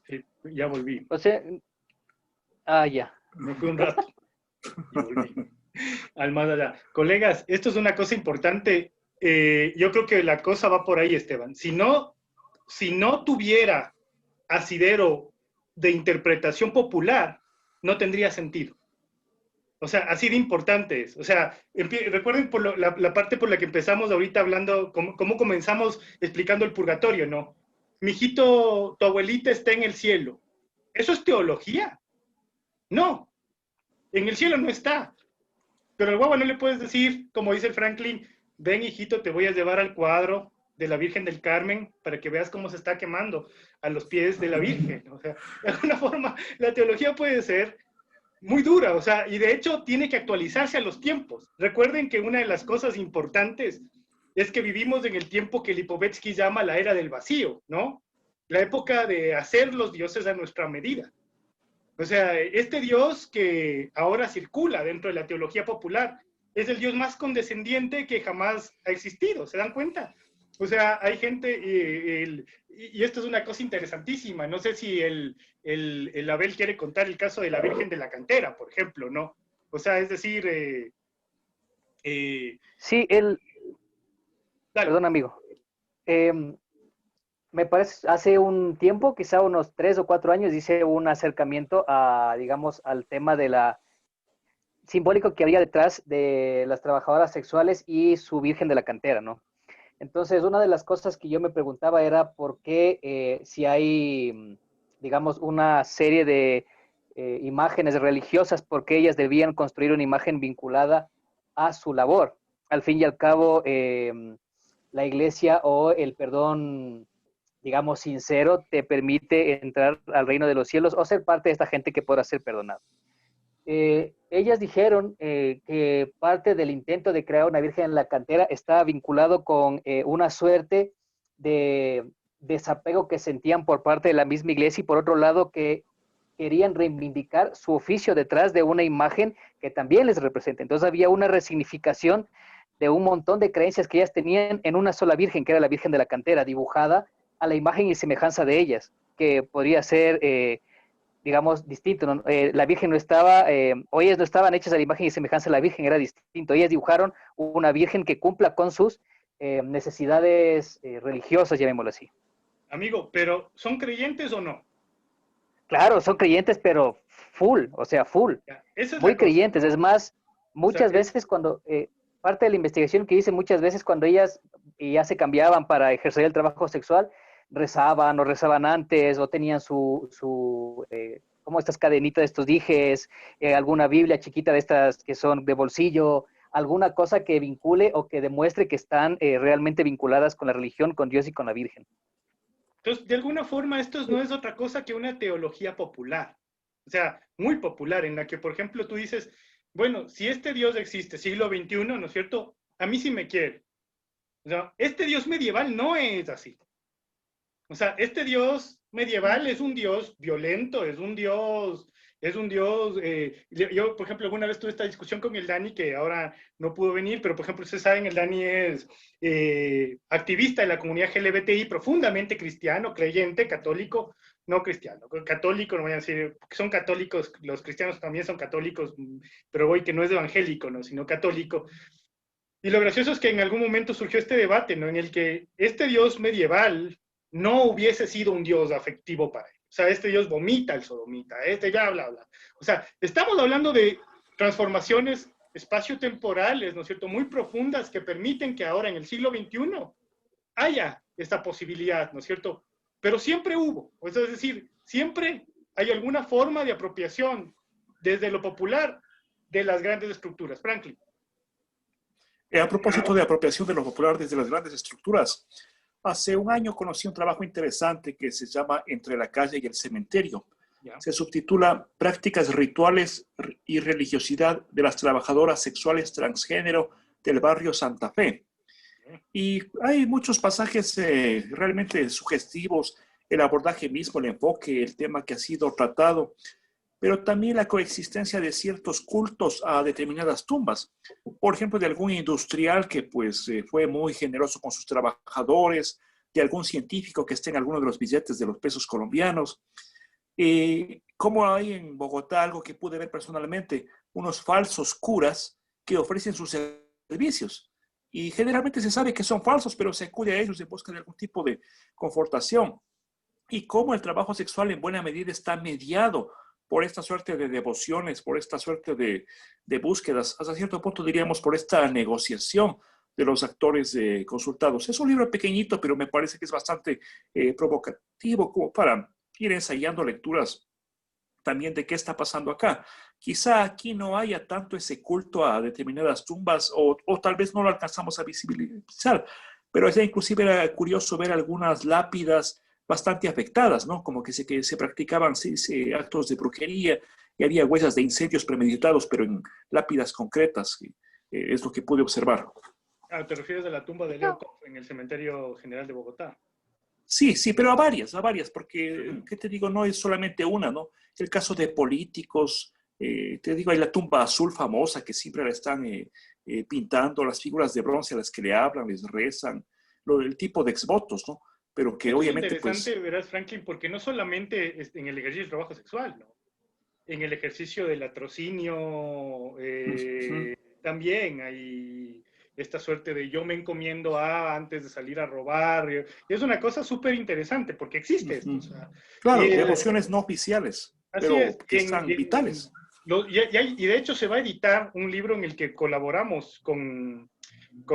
Sí, ya volví. O sea, ya. Me fui un rato. Y volví. Al más allá. Colegas, esto es una cosa importante. Yo creo que la cosa va por ahí, Esteban. Si no tuviera asidero de interpretación popular, no tendría sentido. O sea, así de importante es. O sea, recuerden por la parte por la que empezamos ahorita hablando, cómo comenzamos explicando el purgatorio, ¿no? Mijito, tu abuelita está en el cielo. ¿Eso es teología? No, en el cielo no está. Pero al guagua no le puedes decir, como dice el Franklin, ven hijito, te voy a llevar al cuadro de la Virgen del Carmen para que veas cómo se está quemando a los pies de la Virgen. O sea, de alguna forma, la teología puede ser muy dura, o sea, y de hecho tiene que actualizarse a los tiempos. Recuerden que una de las cosas importantes es que vivimos en el tiempo que Lipovetsky llama la era del vacío, ¿no? La época de hacer los dioses a nuestra medida. O sea, este Dios que ahora circula dentro de la teología popular es el Dios más condescendiente que jamás ha existido, ¿se dan cuenta? O sea, hay gente, y esto es una cosa interesantísima, no sé si el Abel quiere contar el caso de la Virgen de la Cantera, por ejemplo, ¿no? O sea, es decir... sí, Dale. Perdón, amigo. Me parece, hace un tiempo, quizá unos 3 o 4 años, hice un acercamiento a, digamos, al tema de la simbólico que había detrás de las trabajadoras sexuales y su Virgen de la Cantera, ¿no? Entonces, una de las cosas que yo me preguntaba era por qué si hay, digamos, una serie de imágenes religiosas, por qué ellas debían construir una imagen vinculada a su labor. Al fin y al cabo, la iglesia o el perdón, digamos, sincero, te permite entrar al reino de los cielos o ser parte de esta gente que podrá ser perdonado. Ellas dijeron que parte del intento de crear una Virgen en la Cantera estaba vinculado con una suerte de desapego que sentían por parte de la misma iglesia y por otro lado que querían reivindicar su oficio detrás de una imagen que también les representa. Entonces había una resignificación de un montón de creencias que ellas tenían en una sola Virgen, que era la Virgen de la Cantera, dibujada a la imagen y semejanza de ellas, que podría ser... digamos, distinto, ¿no? La Virgen no estaba, o ellas no estaban hechas a la imagen y semejanza de la Virgen, era distinto. Ellas dibujaron una Virgen que cumpla con sus necesidades religiosas, llamémoslo así. Amigo, pero ¿son creyentes o no? Claro, son creyentes, pero full, o sea, full. Esa es muy la creyentes, cosa, ¿no? Es más, muchas O sea, veces cuando, parte de la investigación que hice, muchas veces cuando ellas ya se cambiaban para ejercer el trabajo sexual, rezaban o rezaban antes o tenían como estas cadenitas de estos dijes, alguna Biblia chiquita de estas que son de bolsillo, alguna cosa que vincule o que demuestre que están realmente vinculadas con la religión, con Dios y con la Virgen. Entonces, de alguna forma, esto no es otra cosa que una teología popular, o sea, muy popular, en la que, por ejemplo, tú dices, bueno, si este Dios existe, siglo XXI, ¿no es cierto? A mí sí me quiere. O sea, este Dios medieval no es así. O sea, este Dios medieval es un Dios violento, es un Dios, yo, por ejemplo, alguna vez tuve esta discusión con el Dani, que ahora no pudo venir, pero, por ejemplo, ustedes saben, el Dani es activista de la comunidad LGBTI, profundamente cristiano, creyente, católico, no cristiano, católico, no voy a decir, porque son católicos, los cristianos también son católicos, pero voy que no es evangélico, ¿no? Sino católico. Y lo gracioso es que en algún momento surgió este debate, ¿no? En el que este Dios medieval no hubiese sido un Dios afectivo para él. O sea, este Dios vomita el sodomita, bla, bla, bla. O sea, estamos hablando de transformaciones espaciotemporales, ¿no es cierto?, muy profundas que permiten que ahora en el siglo XXI haya esta posibilidad, ¿no es cierto? Pero siempre hubo, o sea, es decir, siempre hay alguna forma de apropiación desde lo popular de las grandes estructuras. Franklin. A propósito de apropiación de lo popular desde las grandes estructuras, hace un año conocí un trabajo interesante que se llama Entre la calle y el cementerio. Se subtitula Prácticas rituales y religiosidad de las trabajadoras sexuales transgénero del barrio Santa Fe. Y hay muchos pasajes realmente sugestivos, el abordaje mismo, el enfoque, el tema que ha sido tratado, pero también la coexistencia de ciertos cultos a determinadas tumbas. Por ejemplo, de algún industrial que pues fue muy generoso con sus trabajadores, de algún científico que esté en alguno de los billetes de los pesos colombianos. Como hay en Bogotá, algo que pude ver personalmente, unos falsos curas que ofrecen sus servicios. Y generalmente se sabe que son falsos, pero se acude a ellos en busca de algún tipo de confortación. Y cómo el trabajo sexual en buena medida está mediado por esta suerte de devociones, por esta suerte de búsquedas, hasta cierto punto diríamos por esta negociación de los actores consultados. Es un libro pequeñito, pero me parece que es bastante provocativo como para ir ensayando lecturas también de qué está pasando acá. Quizá aquí no haya tanto ese culto a determinadas tumbas o tal vez no lo alcanzamos a visibilizar, pero es inclusive era curioso ver algunas lápidas bastante afectadas, ¿no? Como que se practicaban actos de brujería y había huellas de incendios premeditados, pero en lápidas concretas, es lo que pude observar. Ah, ¿te refieres a la tumba de Leo Koff en el Cementerio General de Bogotá? Sí, sí, pero a varias, porque, ¿qué te digo? No es solamente una, ¿no? El caso de políticos, te digo, hay la tumba azul famosa que siempre la están pintando, las figuras de bronce a las que le hablan, les rezan, el tipo de exvotos, ¿no? Pero que Esto obviamente, es interesante, verás, Franklin, porque no solamente en el ejercicio del trabajo sexual, ¿no? En el ejercicio del latrocinio también hay esta suerte de yo me encomiendo a antes de salir a robar. Y es una cosa súper interesante porque existe esto. O sea, claro, devociones no oficiales, así pero es, que están vitales. Y de hecho se va a editar un libro en el que colaboramos con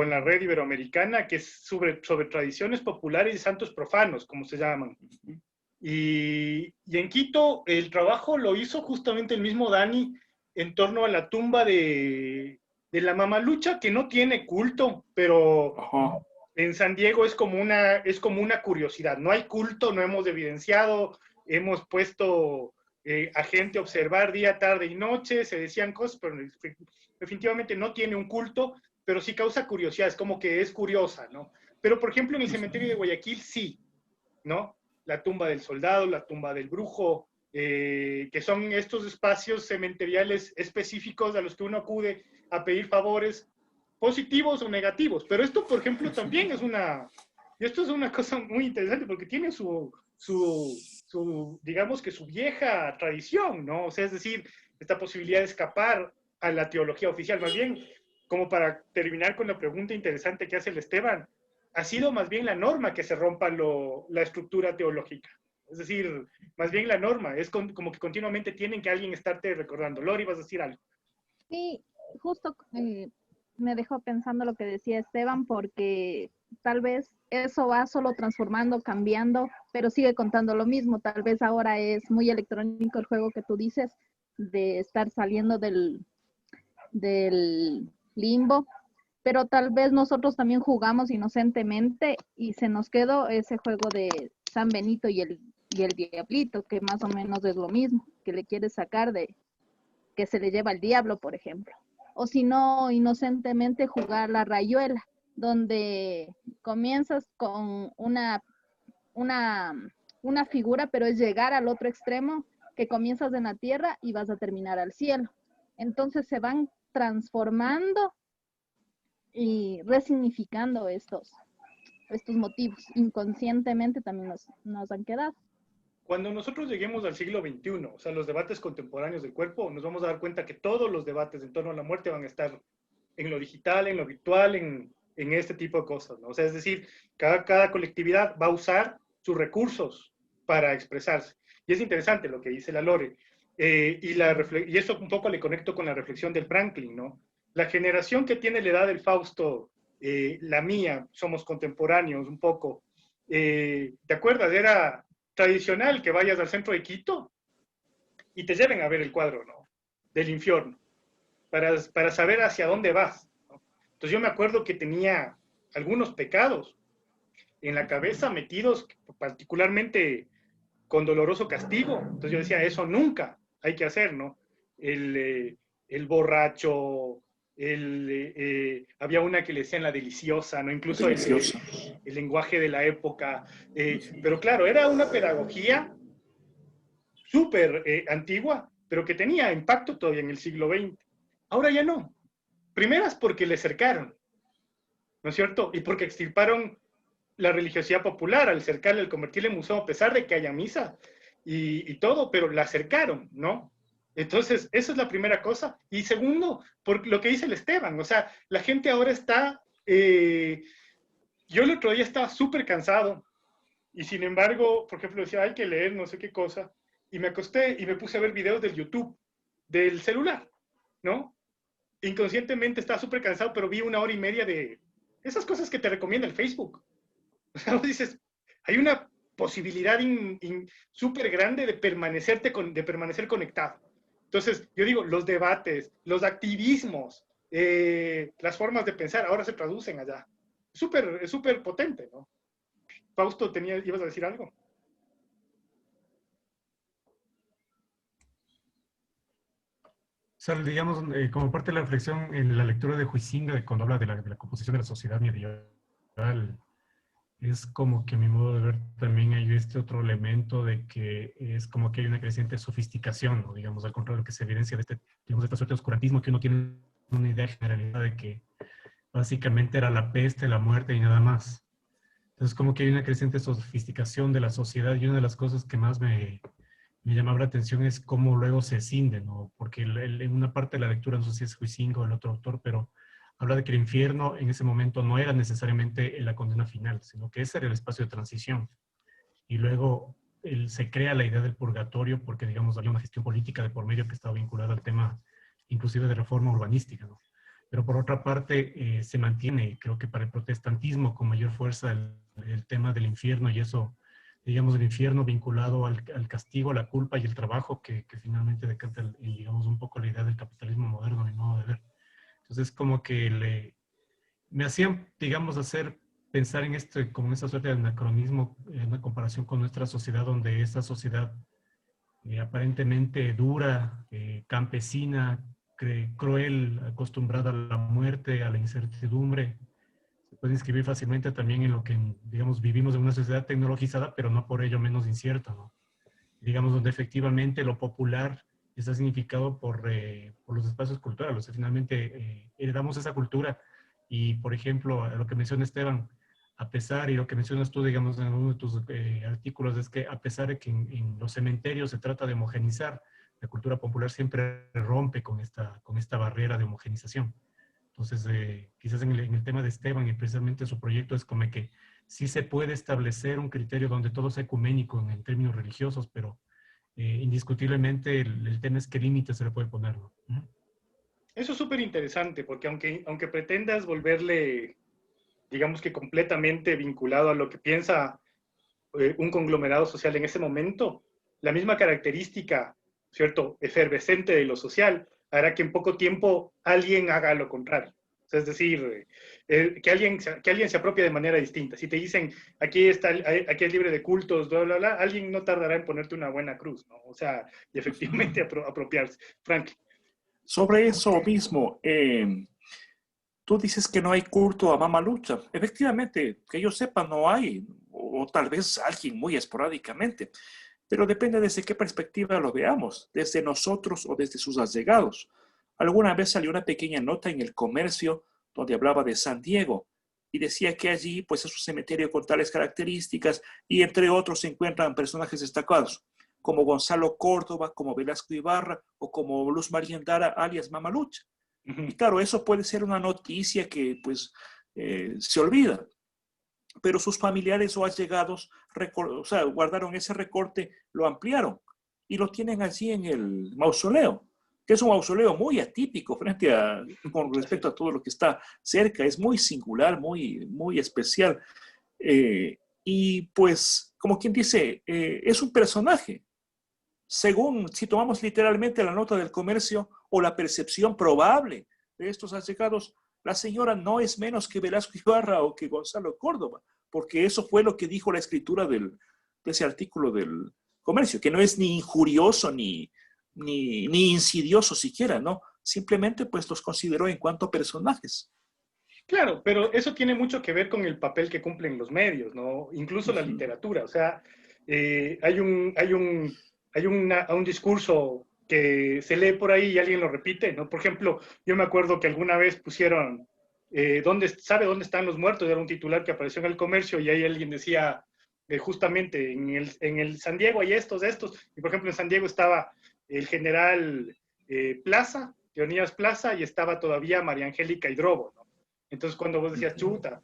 la red iberoamericana, que es sobre tradiciones populares y santos profanos, como se llaman. Y en Quito el trabajo lo hizo justamente el mismo Dani en torno a la tumba de la Mamalucha, que no tiene culto, pero en San Diego es como una curiosidad. No hay culto, no hemos evidenciado, hemos puesto a gente a observar día, tarde y noche, se decían cosas, pero definitivamente no tiene un culto, pero sí causa curiosidad, es como que es curiosa, ¿no? Pero, por ejemplo, en el cementerio de Guayaquil sí, ¿no? La tumba del soldado, la tumba del brujo, que son estos espacios cementeriales específicos a los que uno acude a pedir favores positivos o negativos. Pero esto, por ejemplo, también es una cosa muy interesante porque tiene digamos que su vieja tradición, ¿no? O sea, es decir, esta posibilidad de escapar a la teología oficial. Más bien, como para terminar con la pregunta interesante que hace el Esteban, ha sido más bien la norma que se rompa la estructura teológica. Es decir, más bien la norma, es como que continuamente tienen que alguien estarte recordando. Lori, vas a decir algo. Sí, justo me dejó pensando lo que decía Esteban, porque tal vez eso va solo transformando, cambiando, pero sigue contando lo mismo. Tal vez ahora es muy electrónico el juego que tú dices, de estar saliendo del limbo, pero tal vez nosotros también jugamos inocentemente y se nos quedó ese juego de San Benito y el diablito, que más o menos es lo mismo, que le quieres sacar de que se le lleva el diablo, por ejemplo. O si no, inocentemente jugar la rayuela, donde comienzas con una figura, pero es llegar al otro extremo, que comienzas en la tierra y vas a terminar al cielo. Entonces se van transformando y resignificando estos motivos. Inconscientemente también nos han quedado. Cuando nosotros lleguemos al siglo XXI, o sea, los debates contemporáneos del cuerpo, nos vamos a dar cuenta que todos los debates en torno a la muerte van a estar en lo digital, en lo virtual, en este tipo de cosas, ¿no? O sea, es decir, cada colectividad va a usar sus recursos para expresarse. Y es interesante lo que dice la Lore. Y eso un poco le conecto con la reflexión del Franklin, ¿no? La generación que tiene la edad del Fausto, la mía, somos contemporáneos un poco. ¿Te acuerdas? Era tradicional que vayas al centro de Quito y te lleven a ver el cuadro, ¿no? Del infierno, para saber hacia dónde vas, ¿no? Entonces yo me acuerdo que tenía algunos pecados en la cabeza metidos particularmente con doloroso castigo. Entonces yo decía, eso nunca hay que hacer, ¿no? El borracho, había una que le decían la deliciosa, ¿no? Incluso el lenguaje de la época. Pero claro, era una pedagogía súper antigua, pero que tenía impacto todavía en el siglo XX. Ahora ya no. Primeras porque le cercaron, ¿no es cierto? Y porque extirparon la religiosidad popular al cercarle, al convertirle en museo, a pesar de que haya misa y todo, pero la acercaron, ¿no? Entonces, eso es la primera cosa. Y segundo, por lo que dice el Esteban, o sea, la gente ahora está... yo el otro día estaba súper cansado y sin embargo, por ejemplo, decía, hay que leer no sé qué cosa, y me acosté y me puse a ver videos del YouTube, del celular, ¿no? Inconscientemente estaba súper cansado, pero vi 1 hora y media de esas cosas que te recomienda el Facebook. O sea, vos dices, hay una posibilidad súper grande de de permanecer conectado. Entonces, yo digo, los debates, los activismos, las formas de pensar ahora se traducen allá. Es súper potente, ¿no? Fausto, ibas a decir algo. O sea, digamos, como parte de la reflexión en la lectura de Huizinga, cuando habla de la composición de la sociedad medieval, es como que a mi modo de ver también hay este otro elemento de que es como que hay una creciente sofisticación, ¿no? Digamos, al contrario de lo que se evidencia de digamos, de esta suerte de oscurantismo, que uno tiene una idea generalizada de que básicamente era la peste, la muerte y nada más. Entonces, como que hay una creciente sofisticación de la sociedad, y una de las cosas que más me llamaba la atención es cómo luego se escinde, ¿no? Porque en una parte de la lectura, no sé si es Huizinga o el otro autor, pero habla de que el infierno en ese momento no era necesariamente la condena final, sino que ese era el espacio de transición. Y luego se crea la idea del purgatorio porque, digamos, había una gestión política de por medio que estaba vinculada al tema inclusive de reforma urbanística, ¿no? Pero por otra parte, se mantiene, creo que para el protestantismo con mayor fuerza el tema del infierno, y eso, digamos, el infierno vinculado al castigo, la culpa y el trabajo que finalmente decanta, digamos, un poco la idea del capitalismo moderno, mi modo de ver. Entonces, como que me hacían, digamos, pensar en esto como en esa suerte de anacronismo, en una comparación con nuestra sociedad, donde esta sociedad aparentemente dura, campesina, cruel, acostumbrada a la muerte, a la incertidumbre, se puede inscribir fácilmente también en lo que, digamos, vivimos en una sociedad tecnologizada, pero no por ello menos incierta, ¿no? Digamos, donde efectivamente lo popular está significado por los espacios culturales. O sea, finalmente heredamos esa cultura y, por ejemplo, lo que menciona Esteban, a pesar, y lo que mencionas tú, digamos, en uno de tus artículos, es que a pesar de que en los cementerios se trata de homogenizar, la cultura popular siempre rompe con esta barrera de homogenización. Entonces, quizás en el tema de Esteban y precisamente su proyecto es como que sí se puede establecer un criterio donde todo sea ecuménico en términos religiosos, pero indiscutiblemente el tema es qué límites se le puede poner, ¿no? Eso es súper interesante, porque aunque pretendas volverle, digamos que completamente vinculado a lo que piensa un conglomerado social en ese momento, la misma característica, ¿cierto?, efervescente de lo social, hará que en poco tiempo alguien haga lo contrario. O sea, es decir, que alguien se apropie de manera distinta. Si te dicen, aquí es libre de cultos, bla, bla, bla, alguien no tardará en ponerte una buena cruz, ¿no? O sea, y efectivamente apropiarse. Franklin. Sobre eso mismo, tú dices que no hay culto a Mama Lucha. Efectivamente, que yo sepa, no hay, o tal vez alguien muy esporádicamente, pero depende desde qué perspectiva lo veamos, desde nosotros o desde sus allegados. Alguna vez salió una pequeña nota en El Comercio donde hablaba de San Diego y decía que allí pues es un cementerio con tales características y entre otros se encuentran personajes destacados como Gonzalo Córdoba, como Velasco Ibarra o como Luz María Endara, alias Mama Lucha. Y claro, eso puede ser una noticia que pues se olvida, pero sus familiares o allegados guardaron ese recorte, lo ampliaron y lo tienen allí en el mausoleo, que es un mausoleo muy atípico con respecto a todo lo que está cerca, es muy singular, muy, muy especial. Y pues, como quien dice, es un personaje. Según, si tomamos literalmente la nota del Comercio o la percepción probable de estos allegados, la señora no es menos que Velasco Ibarra o que Gonzalo Córdoba, porque eso fue lo que dijo la escritura de ese artículo del Comercio, que no es ni injurioso ni insidioso siquiera, ¿no? Simplemente pues los consideró en cuanto a personajes. Claro, pero eso tiene mucho que ver con el papel que cumplen los medios, ¿no? Incluso la literatura. O sea, hay un discurso que se lee por ahí y alguien lo repite, ¿no? Por ejemplo, yo me acuerdo que alguna vez pusieron ¿sabe dónde están los muertos? Era un titular que apareció en El Comercio y ahí alguien decía, justamente, en el San Diego hay estos, y por ejemplo en San Diego estaba el general Plaza, Leonidas Plaza, y estaba todavía María Angélica Hidrobo, ¿no? Entonces cuando vos decías, chuta,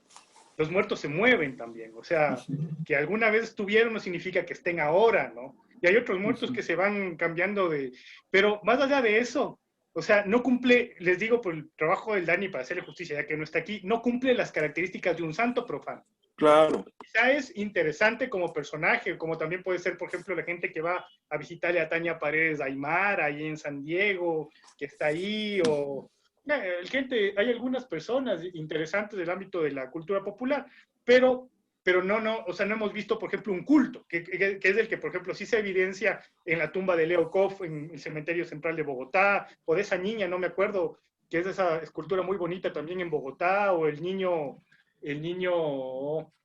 los muertos se mueven también, o sea, que alguna vez estuvieron no significa que estén ahora, ¿no? Y hay otros muertos que se van cambiando pero más allá de eso, o sea, no cumple, les digo por el trabajo del Dani para hacerle justicia, ya que no está aquí, no cumple las características de un santo profano. Claro. Quizá es interesante como personaje, como también puede ser, por ejemplo, la gente que va a visitarle a Tania Paredes Aymar, ahí en San Diego, que está ahí, o hay algunas personas interesantes del ámbito de la cultura popular, pero no, o sea, no hemos visto, por ejemplo, un culto, que es el que, por ejemplo, sí se evidencia en la tumba de Leo Koff, en el cementerio central de Bogotá, o de esa niña, no me acuerdo, que es esa escultura muy bonita también en Bogotá, o el niño...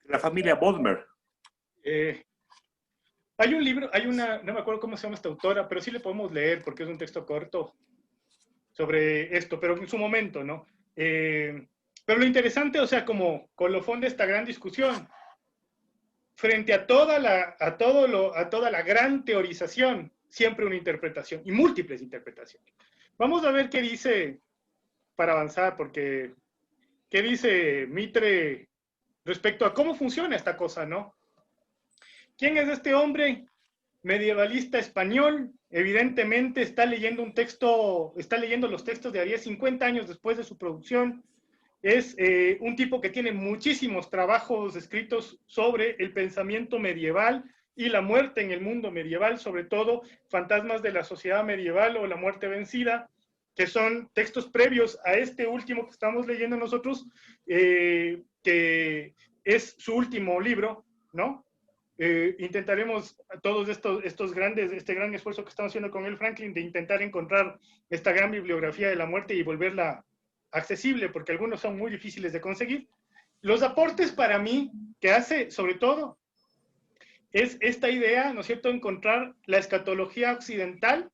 La familia Bodmer. Hay un libro, no me acuerdo cómo se llama esta autora, pero sí le podemos leer porque es un texto corto sobre esto, pero en su momento, ¿no? Pero lo interesante, o sea, como colofón de esta gran discusión, frente a toda la gran teorización, siempre una interpretación, y múltiples interpretaciones. Vamos a ver qué dice, para avanzar, porque ¿qué dice Mitre respecto a cómo funciona esta cosa, no? ¿Quién es este hombre medievalista español? Evidentemente está leyendo los textos de Arias 50 años después de su producción. Es un tipo que tiene muchísimos trabajos escritos sobre el pensamiento medieval y la muerte en el mundo medieval, sobre todo Fantasmas de la Sociedad Medieval o La Muerte Vencida, que son textos previos a este último que estamos leyendo nosotros, que es su último libro, ¿no? Intentaremos todos este gran esfuerzo que estamos haciendo con el Franklin de intentar encontrar esta gran bibliografía de la muerte y volverla accesible, porque algunos son muy difíciles de conseguir. Los aportes para mí que hace, sobre todo, es esta idea, ¿no es cierto?, encontrar la escatología occidental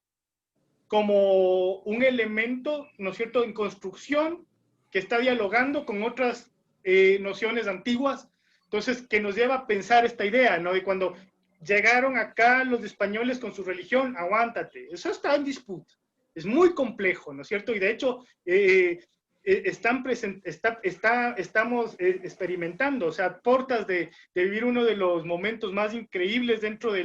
como un elemento, ¿no es cierto?, en construcción, que está dialogando con otras nociones antiguas, entonces, que nos lleva a pensar esta idea, ¿no?, de cuando llegaron acá los españoles con su religión, aguántate, eso está en disputa, es muy complejo, ¿no es cierto?, y de hecho, estamos experimentando, o sea, portas de vivir uno de los momentos más increíbles dentro de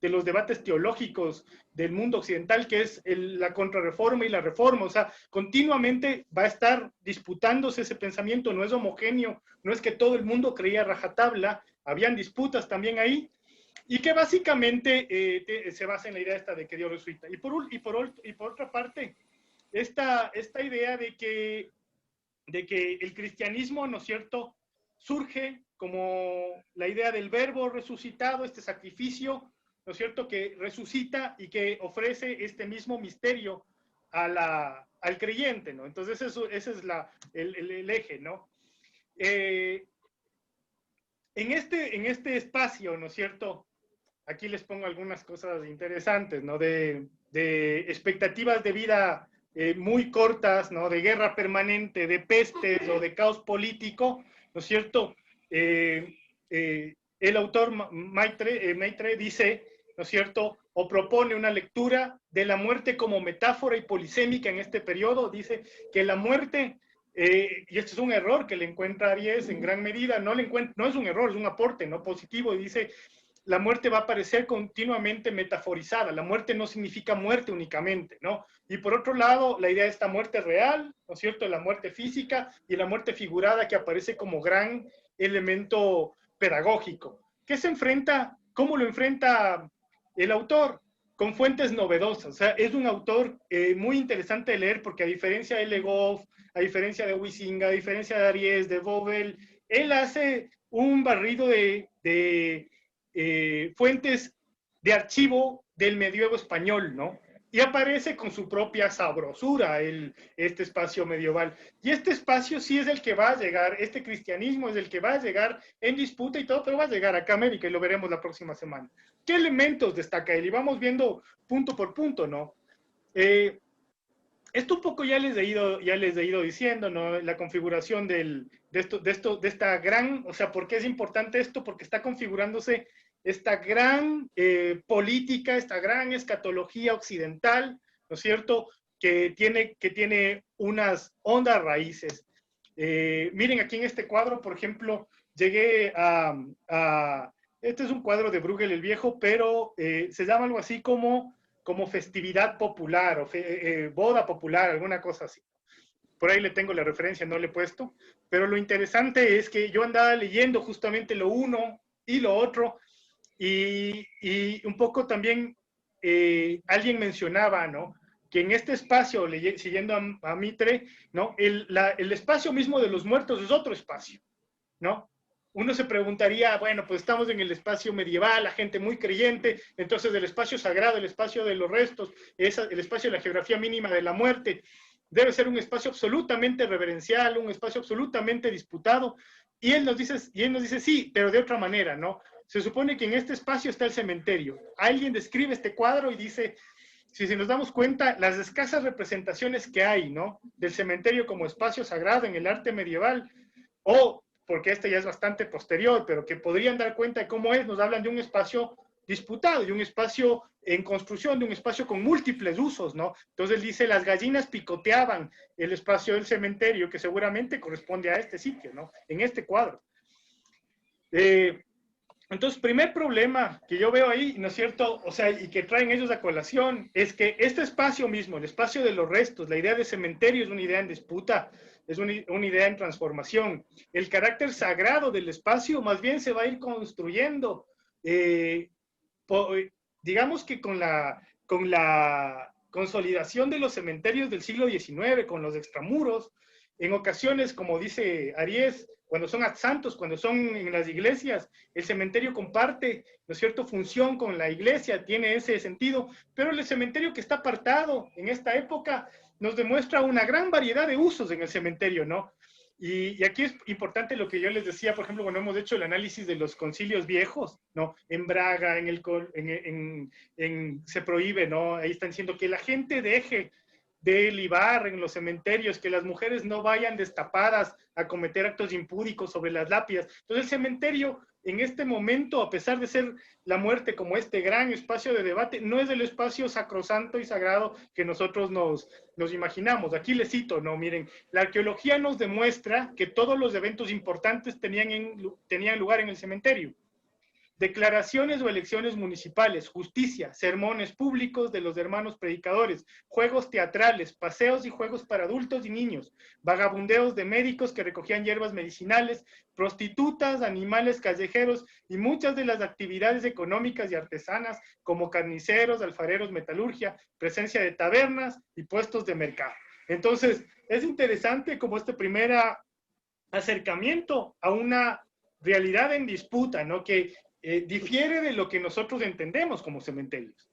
los debates teológicos del mundo occidental, que es la contrarreforma y la reforma. O sea, continuamente va a estar disputándose ese pensamiento, no es homogéneo, no es que todo el mundo creía rajatabla, habían disputas también ahí, y que básicamente se basa en la idea esta de que Dios resucita. Y por otra parte, esta idea de que el cristianismo, ¿no es cierto?, surge como la idea del verbo resucitado, este sacrificio, ¿no es cierto?, que resucita y que ofrece este mismo misterio al creyente, ¿no? Entonces ese es el eje, ¿no? En este espacio, ¿no es cierto?, aquí les pongo algunas cosas interesantes, ¿no?, de expectativas de vida muy cortas, ¿no?, de guerra permanente, de pestes o de caos político, ¿no es cierto? El autor Maitre dice, ¿no es cierto?, o propone una lectura de la muerte como metáfora y polisémica en este periodo. Dice que la muerte, y esto es un error que le encuentra Aries en gran medida, no es un error, es un aporte no positivo, y dice: la muerte va a aparecer continuamente metaforizada. La muerte no significa muerte únicamente, ¿no? Y por otro lado, la idea de esta muerte real, ¿no es cierto?, la muerte física y la muerte figurada, que aparece como gran elemento pedagógico. ¿Cómo lo enfrenta el autor? Con fuentes novedosas. O sea, es un autor muy interesante de leer, porque a diferencia de Le Goff, a diferencia de Huizinga, a diferencia de Aries, de Vogel, él hace un barrido de fuentes de archivo del medievo español, ¿no? Y aparece con su propia sabrosura este espacio medieval. Y este espacio sí es el que va a llegar, este cristianismo es el que va a llegar en disputa y todo, pero va a llegar acá a América, y lo veremos la próxima semana. ¿Qué elementos destaca él? Y vamos viendo punto por punto, ¿no? esto un poco ya les he ido diciendo, ¿no? La configuración de esta gran, o sea, ¿por qué es importante esto? Porque está configurándose esta gran política, esta gran escatología occidental, ¿no es cierto?, que tiene unas hondas raíces. Miren aquí en este cuadro, por ejemplo, llegué este es un cuadro de Bruegel el Viejo, pero se llama algo así como festividad popular o boda popular, alguna cosa así. Por ahí le tengo la referencia, no le he puesto. Pero lo interesante es que yo andaba leyendo justamente lo uno y lo otro, y un poco también alguien mencionaba, ¿no?, que en este espacio, siguiendo a Mitre, ¿no?, el espacio mismo de los muertos es otro espacio, ¿no? Uno se preguntaría, bueno, pues estamos en el espacio medieval, la gente muy creyente, entonces el espacio sagrado, el espacio de los restos, el espacio de la geografía mínima de la muerte, debe ser un espacio absolutamente reverencial, un espacio absolutamente disputado, y él nos dice sí, pero de otra manera, ¿no? Se supone que en este espacio está el cementerio. Alguien describe este cuadro y dice, si nos damos cuenta, las escasas representaciones que hay, ¿no?, del cementerio como espacio sagrado en el arte medieval, o porque este ya es bastante posterior, pero que podrían dar cuenta de cómo es, nos hablan de un espacio disputado, de un espacio en construcción, de un espacio con múltiples usos, ¿no? Entonces dice, las gallinas picoteaban el espacio del cementerio, que seguramente corresponde a este sitio, ¿no?, en este cuadro. Entonces, primer problema que yo veo ahí, ¿no es cierto?, o sea, y que traen ellos a colación, es que este espacio mismo, el espacio de los restos, la idea de cementerio es una idea en disputa, es una idea en transformación. El carácter sagrado del espacio más bien se va a ir construyendo, digamos que con la consolidación de los cementerios del siglo XIX, con los extramuros, en ocasiones, como dice Aries, cuando son santos, cuando son en las iglesias, el cementerio comparte, ¿no es cierto?, función con la iglesia, tiene ese sentido, pero el cementerio que está apartado en esta época nos demuestra una gran variedad de usos en el cementerio, ¿no? Y aquí es importante lo que yo les decía, por ejemplo, cuando hemos hecho el análisis de los concilios viejos, ¿no? En Braga, se prohíbe, ¿no? Ahí están diciendo que la gente deje de libar en los cementerios, que las mujeres no vayan destapadas a cometer actos impúdicos sobre las lápidas. Entonces el cementerio en este momento, a pesar de ser la muerte como este gran espacio de debate, no es el espacio sacrosanto y sagrado que nosotros nos imaginamos. Aquí les cito, ¿no? Miren, la arqueología nos demuestra que todos los eventos importantes tenían lugar en el cementerio. Declaraciones o elecciones municipales, justicia, sermones públicos de los hermanos predicadores, juegos teatrales, paseos y juegos para adultos y niños, vagabundeos de médicos que recogían hierbas medicinales, prostitutas, animales callejeros y muchas de las actividades económicas y artesanas como carniceros, alfareros, metalurgia, presencia de tabernas y puestos de mercado. Entonces, es interesante como este primer acercamiento a una realidad en disputa, ¿no?, que difiere de lo que nosotros entendemos como cementerios.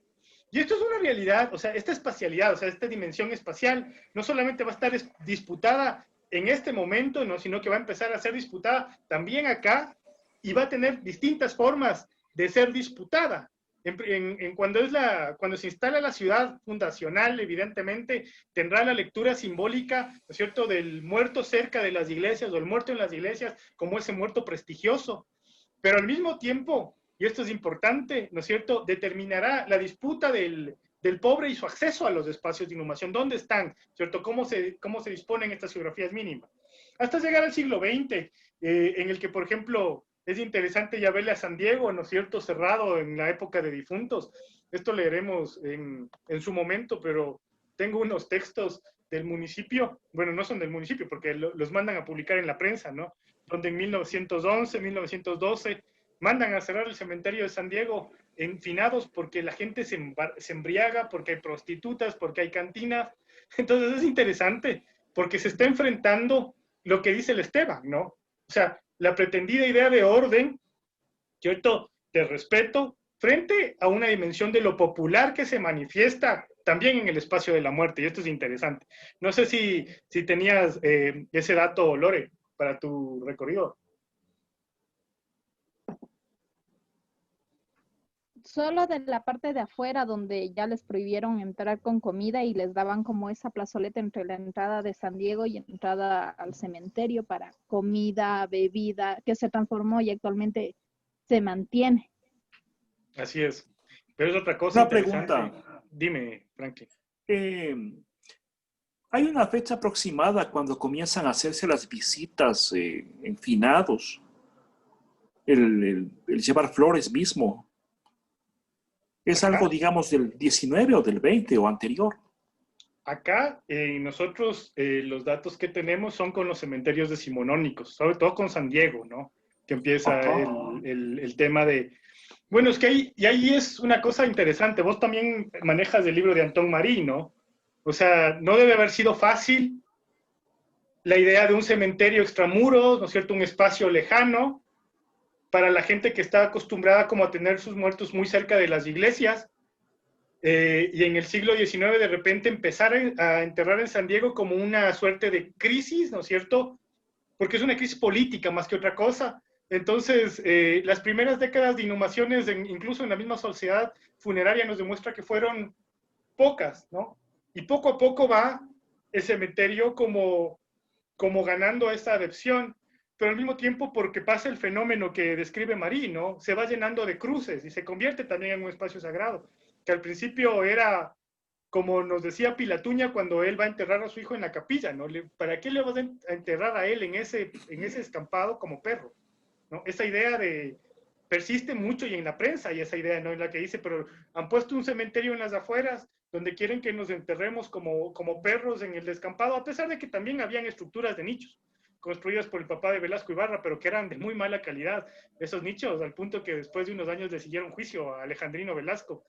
Y esto es una realidad, o sea, esta espacialidad, o sea, esta dimensión espacial, no solamente va a estar disputada en este momento, ¿no?, sino que va a empezar a ser disputada también acá y va a tener distintas formas de ser disputada. Cuando se instala la ciudad fundacional, evidentemente tendrá la lectura simbólica, ¿no es cierto?, del muerto cerca de las iglesias o el muerto en las iglesias como ese muerto prestigioso. Pero al mismo tiempo, y esto es importante, ¿no es cierto?, determinará la disputa del pobre y su acceso a los espacios de inhumación. ¿Dónde están? ¿Cierto? ¿Cómo se disponen estas geografías mínimas? Hasta llegar al siglo XX, en el que, por ejemplo, es interesante ya verle a San Diego, ¿no es cierto?, cerrado en la época de difuntos. Esto leeremos en su momento, pero tengo unos textos del municipio, bueno, no son del municipio, porque los mandan a publicar en la prensa, ¿no?, donde en 1911, 1912, mandan a cerrar el cementerio de San Diego en finados porque la gente se embriaga, porque hay prostitutas, porque hay cantinas. Entonces es interesante, porque se está enfrentando lo que dice el Esteban, ¿no? O sea, la pretendida idea de orden, ¿cierto?, de respeto, frente a una dimensión de lo popular que se manifiesta también en el espacio de la muerte, y esto es interesante. No sé si tenías ese dato, Lore, para tu recorrido. Solo de la parte de afuera donde ya les prohibieron entrar con comida y les daban como esa plazoleta entre la entrada de San Diego y entrada al cementerio para comida, bebida, que se transformó y actualmente se mantiene. Así es. Pero es otra cosa Una interesante. pregunta. Dime, Frankie. ¿Hay una fecha aproximada cuando comienzan a hacerse las visitas en finados? El llevar flores mismo. ¿Es Acá, algo, digamos, del 19 o del 20 o anterior? acá nosotros los datos que tenemos son con los cementerios decimonónicos, sobre todo con San Diego, ¿no? Que empieza el tema de... Bueno, es que ahí es una cosa interesante. Vos también manejas el libro de Antón Marí, ¿no? O sea, no debe haber sido fácil la idea de un cementerio extramuros, ¿no es cierto? Un espacio lejano para la gente que está acostumbrada como a tener sus muertos muy cerca de las iglesias. Y en el siglo XIX de repente empezar a enterrar en San Diego como una suerte de crisis, ¿no es cierto? Porque es una crisis política más que otra cosa. Entonces, las primeras décadas de inhumaciones, incluso en la misma sociedad funeraria, nos demuestra que fueron pocas, ¿no? Y poco a poco va el cementerio como ganando esta adepción, pero al mismo tiempo porque pasa el fenómeno que describe Marí, ¿no? Se va llenando de cruces y se convierte también en un espacio sagrado, que al principio era, como nos decía Pilatuña cuando él va a enterrar a su hijo en la capilla, ¿no? ¿Para qué le vas a enterrar a él en ese escampado como perro? ¿No? Esa idea persiste mucho y en la prensa, y esa idea, ¿no? En la que dice, pero han puesto un cementerio en las afueras donde quieren que nos enterremos como perros en el descampado, a pesar de que también habían estructuras de nichos construidas por el papá de Velasco Ibarra, pero que eran de muy mala calidad, esos nichos, al punto que después de unos años le siguieron juicio a Alejandrino Velasco,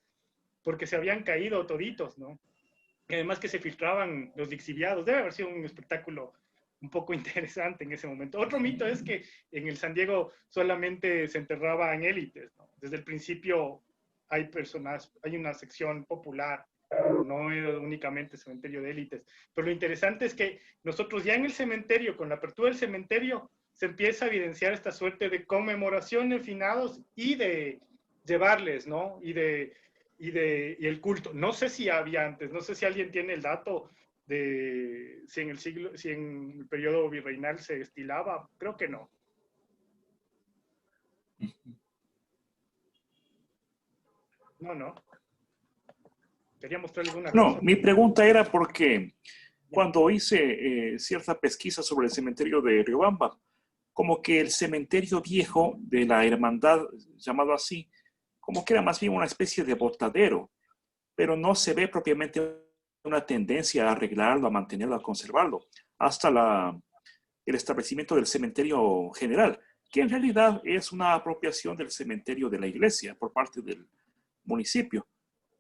porque se habían caído toditos, ¿no? Y además que se filtraban los lixiviados. Debe haber sido un espectáculo un poco interesante en ese momento. Otro mito es que en el San Diego solamente se enterraba en élites, ¿no? Desde el principio hay una sección popular, no únicamente cementerio de élites. Pero lo interesante es que nosotros ya en el cementerio, con la apertura del cementerio, se empieza a evidenciar esta suerte de conmemoración de finados y de llevarles, ¿no? Y el culto. No sé si había antes, no sé si alguien tiene el dato de si en el periodo virreinal se estilaba, creo que no. No. Quería mostrarles una cosa. No, mi pregunta era porque cuando hice cierta pesquisa sobre el cementerio de Riobamba, como que el cementerio viejo de la hermandad, llamado así, como que era más bien una especie de botadero, pero no se ve propiamente una tendencia a arreglarlo, a mantenerlo, a conservarlo, hasta el establecimiento del cementerio general, que en realidad es una apropiación del cementerio de la iglesia por parte del municipio.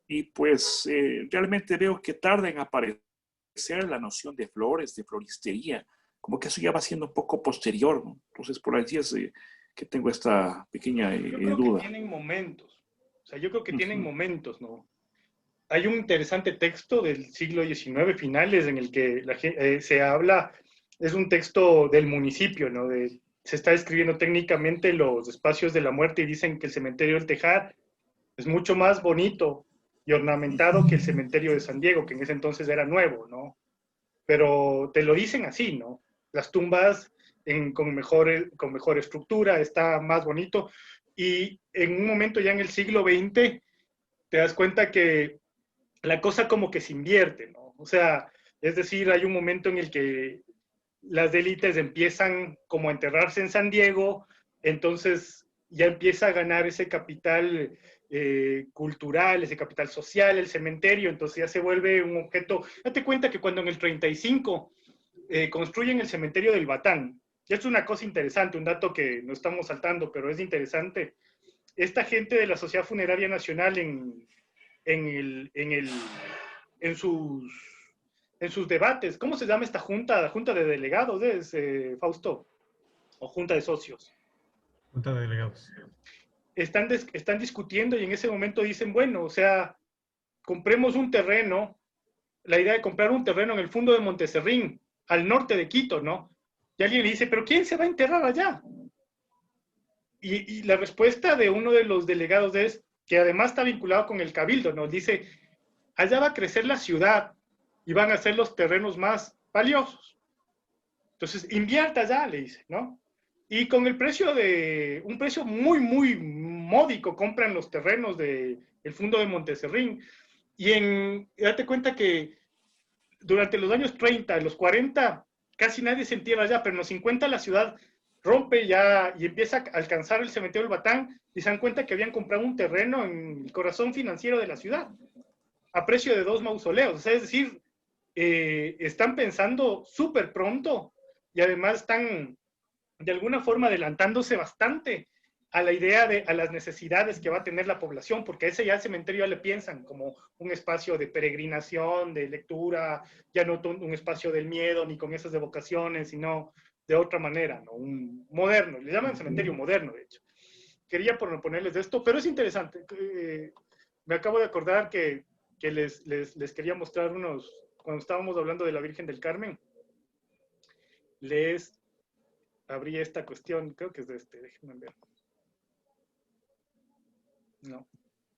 Y pues realmente veo que tarda en aparecer la noción de flores, de floristería, como que eso ya va siendo un poco posterior, ¿no? Entonces por ahí es que tengo esta pequeña yo creo duda. que tienen momentos, o sea, yo creo que tienen momentos, ¿no? Hay un interesante texto del siglo XIX, finales, en el que se habla, es un texto del municipio, ¿no? Se está describiendo técnicamente los espacios de la muerte y dicen que el cementerio del Tejar es mucho más bonito y ornamentado que el cementerio de San Diego, que en ese entonces era nuevo, ¿no? Pero te lo dicen así, ¿no? Las tumbas con mejor estructura, está más bonito. Y en un momento ya en el siglo XX, te das cuenta que la cosa como que se invierte, ¿no? O sea, es decir, hay un momento en el que las élites empiezan como a enterrarse en San Diego, entonces ya empieza a ganar ese capital cultural, ese capital social, el cementerio, entonces ya se vuelve un objeto. Date cuenta que cuando en el 35 construyen el cementerio del Batán, y esto es una cosa interesante, un dato que no estamos saltando, pero es interesante, esta gente de la Sociedad Funeraria Nacional en sus debates, ¿cómo se llama esta junta? ¿Junta de delegados es, Fausto? ¿O junta de socios? Junta de delegados. Están discutiendo y en ese momento dicen, bueno, o sea, compremos un terreno, la idea de comprar un terreno en el fondo de Monteserrín, al norte de Quito, ¿no? Y alguien le dice, ¿pero quién se va a enterrar allá? Y la respuesta de uno de los delegados es, que además está vinculado con el cabildo, ¿no? Dice, allá va a crecer la ciudad y van a ser los terrenos más valiosos. Entonces, invierta allá, le dice, ¿no? Y con el precio un precio muy, muy módico, compran los terrenos del Fundo de Monteserrín. Y date cuenta que durante los años 30, en los 40, casi nadie se entierra allá, pero en los 50 la ciudad rompe ya y empieza a alcanzar el cementerio del Batán y se dan cuenta que habían comprado un terreno en el corazón financiero de la ciudad a precio de 2 mausoleos. O sea, es decir, están pensando súper pronto y además están de alguna forma adelantándose bastante a la idea a las necesidades que va a tener la población, porque a ese ya el cementerio ya le piensan como un espacio de peregrinación, de lectura, ya no un espacio del miedo ni con esas evocaciones, sino de otra manera, ¿no? Un moderno, le llaman cementerio moderno, de hecho. Quería ponerles esto, pero es interesante. Me acabo de acordar que les quería mostrar cuando estábamos hablando de la Virgen del Carmen, les abrí esta cuestión, creo que es de déjenme ver. No,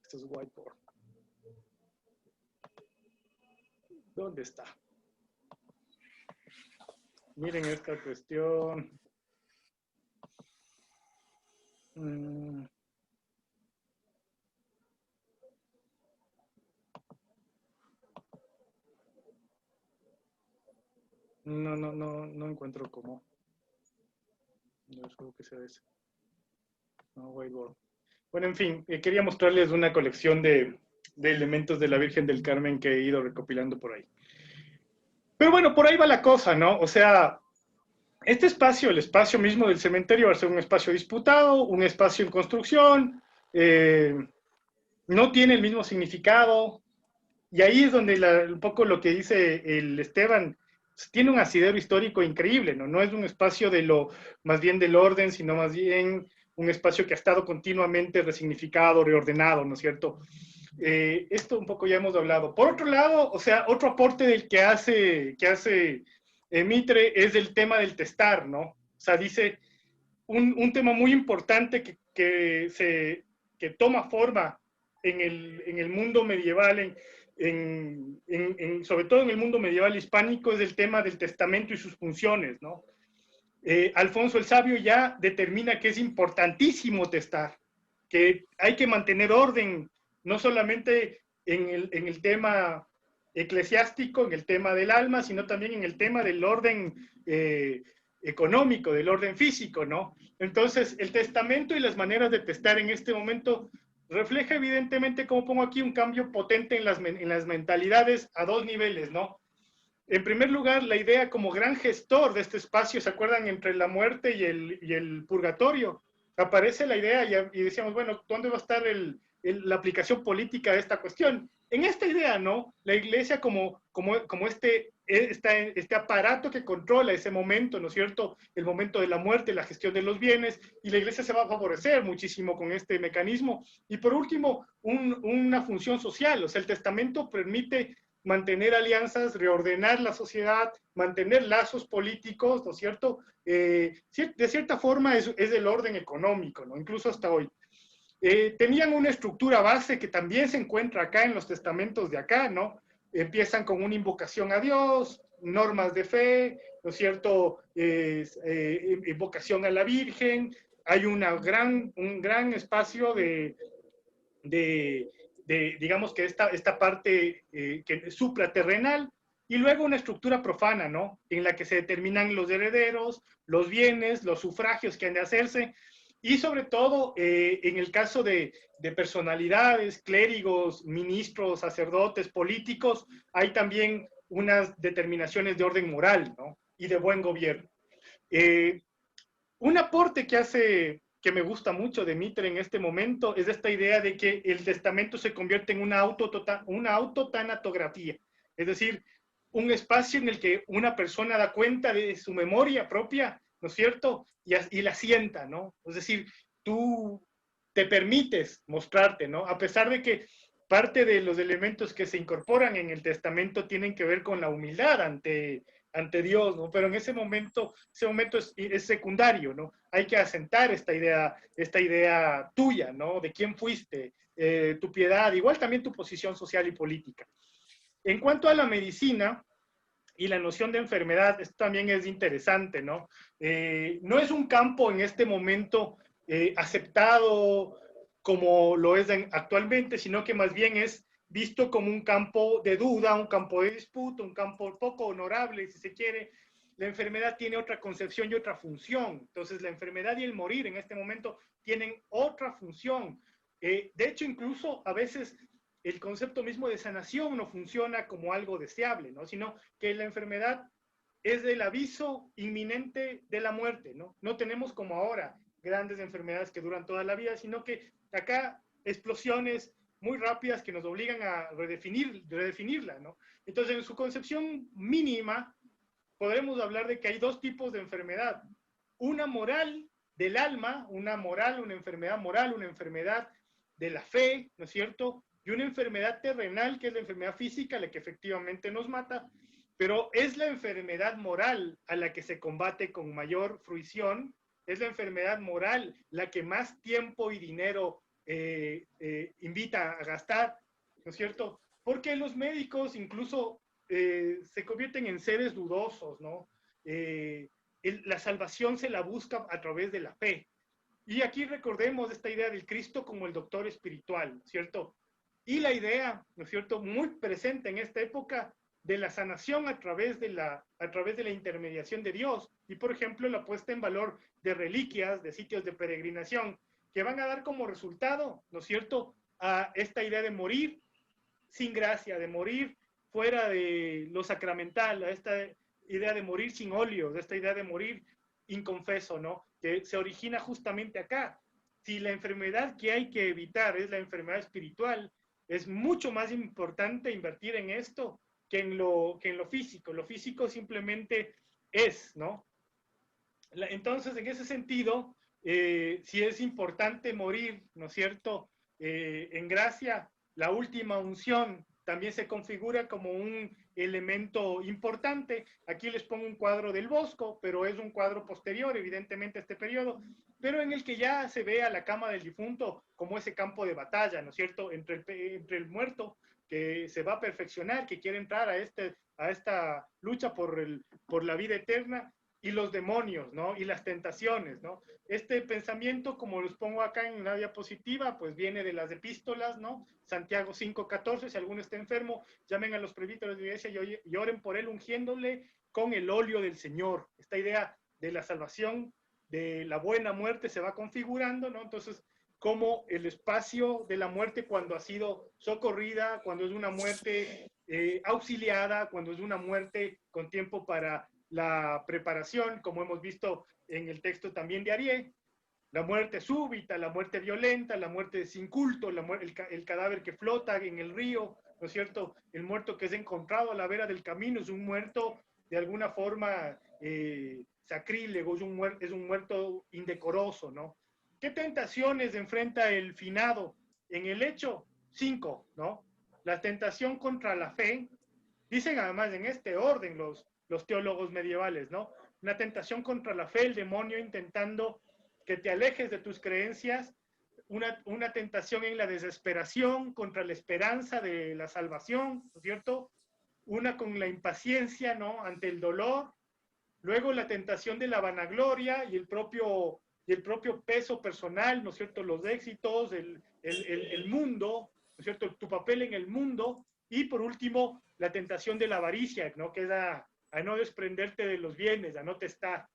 esto es whiteboard. ¿Dónde está? Miren esta cuestión. No encuentro cómo. No creo que sea ese. No, whiteboard. Bueno, en fin, quería mostrarles una colección de elementos de la Virgen del Carmen que he ido recopilando por ahí. Pero bueno, por ahí va la cosa, ¿no? O sea, este espacio, el espacio mismo del cementerio, va a ser un espacio disputado, un espacio en construcción, no tiene el mismo significado, y ahí es donde un poco lo que dice el Esteban, tiene un asidero histórico increíble, ¿no? No es un espacio más bien del orden, sino más bien un espacio que ha estado continuamente resignificado, reordenado, ¿no es cierto? Esto un poco ya hemos hablado. Por otro lado, o sea, otro aporte del que hace Mitre es el tema del testar, ¿no? O sea, dice un tema muy importante que toma forma en el mundo medieval, sobre todo en el mundo medieval hispánico, es el tema del testamento y sus funciones, ¿no? Alfonso el Sabio ya determina que es importantísimo testar, que hay que mantener orden, no solamente en el tema eclesiástico, en el tema del alma, sino también en el tema del orden económico, del orden físico, ¿no? Entonces, el testamento y las maneras de testar en este momento refleja evidentemente, como pongo aquí, un cambio potente en las mentalidades a dos niveles, ¿no? En primer lugar, la idea como gran gestor de este espacio, ¿se acuerdan? Entre la muerte y el purgatorio. Aparece la idea y decíamos, bueno, ¿dónde va a estar la aplicación política de esta cuestión? En esta idea, ¿no? La iglesia como este aparato que controla ese momento, ¿no es cierto? El momento de la muerte, la gestión de los bienes, y la iglesia se va a favorecer muchísimo con este mecanismo. Y por último, una función social, o sea, el testamento permite mantener alianzas, reordenar la sociedad, mantener lazos políticos, ¿no es cierto? De cierta forma es el orden económico, ¿no? Incluso hasta hoy. Tenían una estructura base que también se encuentra acá en los testamentos de acá, ¿no? Empiezan con una invocación a Dios, normas de fe, ¿no es cierto? Invocación a la Virgen, hay un gran espacio digamos que esta parte que supraterrenal, y luego una estructura profana, ¿no? En la que se determinan los herederos, los bienes, los sufragios que han de hacerse, y sobre todo en el caso de personalidades, clérigos, ministros, sacerdotes, políticos, hay también unas determinaciones de orden moral, ¿no? Y de buen gobierno. Un aporte que me gusta mucho de Mitre en este momento es esta idea de que el testamento se convierte en una autotanatografía, es decir, un espacio en el que una persona da cuenta de su memoria propia, ¿no es cierto? Y la sienta, ¿no? Es decir, tú te permites mostrarte, ¿no? A pesar de que parte de los elementos que se incorporan en el testamento tienen que ver con la humildad ante ante Dios, ¿no? Pero en ese momento es secundario, ¿no? Hay que asentar esta idea tuya, ¿no? De quién fuiste, tu piedad, igual también tu posición social y política. En cuanto a la medicina y la noción de enfermedad, esto también es interesante, ¿no? No es un campo en este momento aceptado como lo es actualmente, sino que más bien es visto como un campo de duda, un campo de disputa, un campo poco honorable, si se quiere. La enfermedad tiene otra concepción y otra función. Entonces, la enfermedad y el morir en este momento tienen otra función. De hecho, incluso a veces el concepto mismo de sanación no funciona como algo deseable, ¿no? Sino que la enfermedad es el aviso inminente de la muerte, ¿no? No tenemos como ahora grandes enfermedades que duran toda la vida, sino que acá explosiones muy rápidas que nos obligan a redefinirla, ¿no? Entonces, en su concepción mínima, podremos hablar de que hay dos tipos de enfermedad. Una moral del alma, una enfermedad moral, una enfermedad de la fe, ¿no es cierto? Y una enfermedad terrenal, que es la enfermedad física, la que efectivamente nos mata, pero es la enfermedad moral a la que se combate con mayor fruición, es la enfermedad moral la que más tiempo y dinero invita a gastar, ¿no es cierto? Porque los médicos incluso se convierten en seres dudosos, ¿no? La salvación se la busca a través de la fe. Y aquí recordemos esta idea del Cristo como el doctor espiritual, ¿cierto? Y la idea, ¿no es cierto?, muy presente en esta época de la sanación a través de la intermediación de Dios. Y, por ejemplo, la puesta en valor de reliquias, de sitios de peregrinación, que van a dar como resultado, ¿no es cierto?, a esta idea de morir sin gracia, de morir fuera de lo sacramental, a esta idea de morir sin óleo, de esta idea de morir inconfeso, ¿no? Que se origina justamente acá. Si la enfermedad que hay que evitar es la enfermedad espiritual, es mucho más importante invertir en esto que en lo físico. Lo físico simplemente es, ¿no? Entonces, en ese sentido, si es importante morir, ¿no es cierto?, en gracia, la última unción también se configura como un elemento importante. Aquí les pongo un cuadro del Bosco, pero es un cuadro posterior, evidentemente, a este periodo, pero en el que ya se ve a la cama del difunto como ese campo de batalla, ¿no es cierto?, entre el muerto que se va a perfeccionar, que quiere entrar a esta lucha por la vida eterna, y los demonios, ¿no? Y las tentaciones, ¿no? Este pensamiento, como los pongo acá en la diapositiva, pues viene de las epístolas, ¿no? Santiago 5:14, si alguno está enfermo, llamen a los presbíteros de la iglesia y oren por él ungiéndole con el óleo del Señor. Esta idea de la salvación, de la buena muerte se va configurando, ¿no? Entonces, como el espacio de la muerte cuando ha sido socorrida, cuando es una muerte auxiliada, cuando es una muerte con tiempo para la preparación, como hemos visto en el texto también de Arié, la muerte súbita, la muerte violenta, la muerte sin culto, el cadáver que flota en el río, ¿no es cierto? El muerto que es encontrado a la vera del camino es un muerto de alguna forma sacrílego, es un muerto indecoroso, ¿no? ¿Qué tentaciones enfrenta el finado? En el Hecho 5, ¿no? La tentación contra la fe, dicen además en este orden los teólogos medievales, ¿no? Una tentación contra la fe, el demonio intentando que te alejes de tus creencias, una tentación en la desesperación contra la esperanza de la salvación, ¿no es cierto? Una con la impaciencia, ¿no?, ante el dolor. Luego la tentación de la vanagloria y el propio peso personal, ¿no es cierto?, los éxitos, el mundo, ¿no es cierto?, tu papel en el mundo. Y por último, la tentación de la avaricia, ¿no?, que es a no desprenderte de los bienes, a no testar.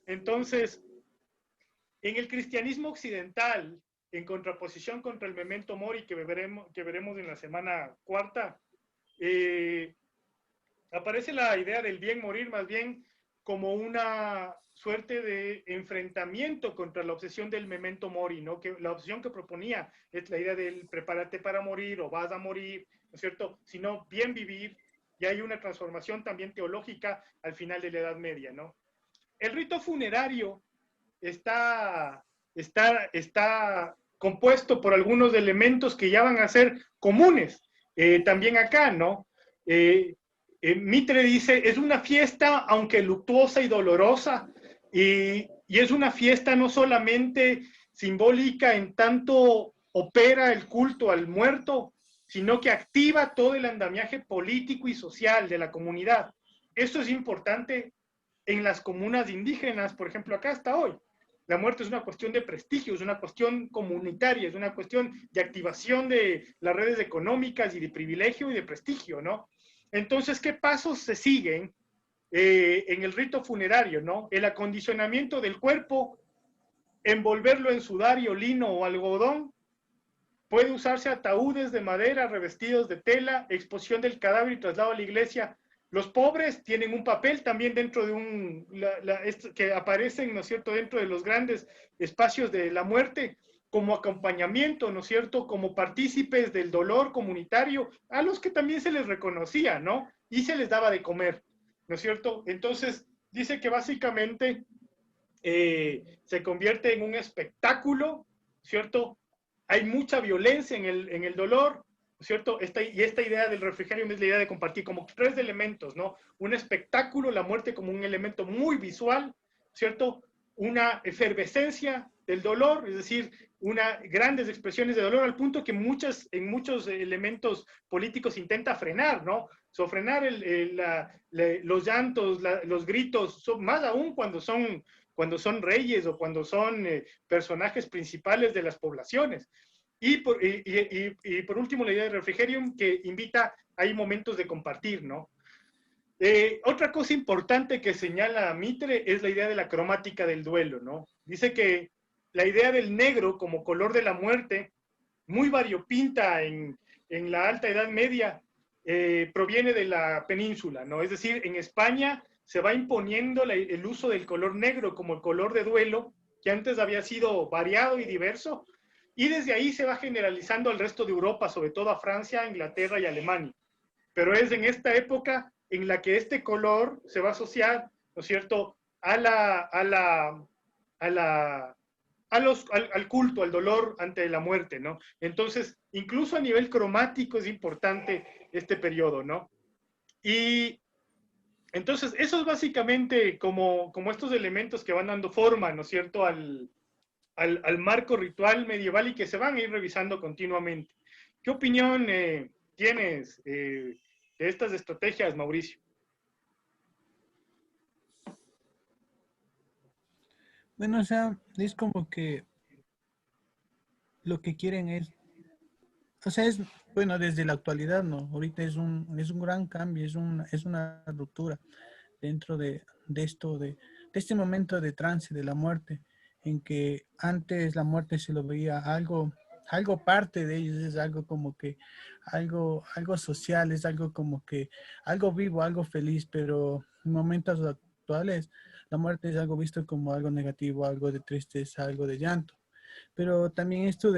Entonces, en el cristianismo occidental, en contraposición contra el memento mori que veremos en la semana cuarta, aparece la idea del bien morir más bien como una suerte de enfrentamiento contra la obsesión del memento mori, ¿no? Que la obsesión que proponía es la idea del prepárate para morir o vas a morir, ¿no es cierto?, sino bien vivir. Y hay una transformación también teológica al final de la Edad Media, ¿no? El rito funerario está compuesto por algunos elementos que ya van a ser comunes también acá, ¿no? Mitre dice, es una fiesta, aunque luctuosa y dolorosa, y es una fiesta no solamente simbólica en tanto opera el culto al muerto, sino que activa todo el andamiaje político y social de la comunidad. Esto es importante en las comunas indígenas, por ejemplo, acá hasta hoy. La muerte es una cuestión de prestigio, es una cuestión comunitaria, es una cuestión de activación de las redes económicas y de privilegio y de prestigio, ¿no? Entonces, ¿qué pasos se siguen en el rito funerario, ¿no? El acondicionamiento del cuerpo, envolverlo en sudario, lino o algodón, puede usarse ataúdes de madera revestidos de tela, exposición del cadáver y traslado a la iglesia. Los pobres tienen un papel también dentro de que aparecen, ¿no es cierto?, dentro de los grandes espacios de la muerte, como acompañamiento, ¿no es cierto?, como partícipes del dolor comunitario, a los que también se les reconocía, ¿no? Y se les daba de comer, ¿no es cierto? Entonces, dice que básicamente se convierte en un espectáculo, ¿cierto? Hay mucha violencia en el dolor, ¿cierto? Esta idea del refrigerio es la idea de compartir como tres elementos, ¿no? Un espectáculo, la muerte como un elemento muy visual, ¿cierto? Una efervescencia del dolor, es decir, grandes expresiones de dolor, al punto que en muchos elementos políticos intenta frenar, ¿no? Frenar los llantos, los gritos, más aún cuando son reyes o cuando son personajes principales de las poblaciones. Y por último, la idea de refrigerium, que invita, hay momentos de compartir, ¿no? Otra cosa importante que señala Mitre es la idea de la cromática del duelo, ¿no? Dice que la idea del negro como color de la muerte, muy variopinta en la Alta Edad Media, proviene de la península, ¿no? Es decir, en España se va imponiendo el uso del color negro como el color de duelo, que antes había sido variado y diverso, y desde ahí se va generalizando al resto de Europa, sobre todo a Francia, Inglaterra y Alemania. Pero es en esta época en la que este color se va a asociar, ¿no es cierto?, al culto, al dolor ante la muerte, ¿no? Entonces, incluso a nivel cromático es importante este periodo, ¿no? Y entonces, eso es básicamente como estos elementos que van dando forma, ¿no es cierto?, al marco ritual medieval y que se van a ir revisando continuamente. ¿Qué opinión tienes de estas estrategias, Mauricio? Bueno, o sea, es como que lo que quieren es, o sea, es, bueno, desde la actualidad, ¿no? Ahorita es un gran cambio, es una ruptura dentro de esto, de este momento de trance de la muerte, en que antes la muerte se lo veía algo parte de ellos, es algo como que, algo social, es algo como que, algo vivo, algo feliz, pero en momentos actuales la muerte es algo visto como algo negativo, algo de tristeza, algo de llanto. Pero también esto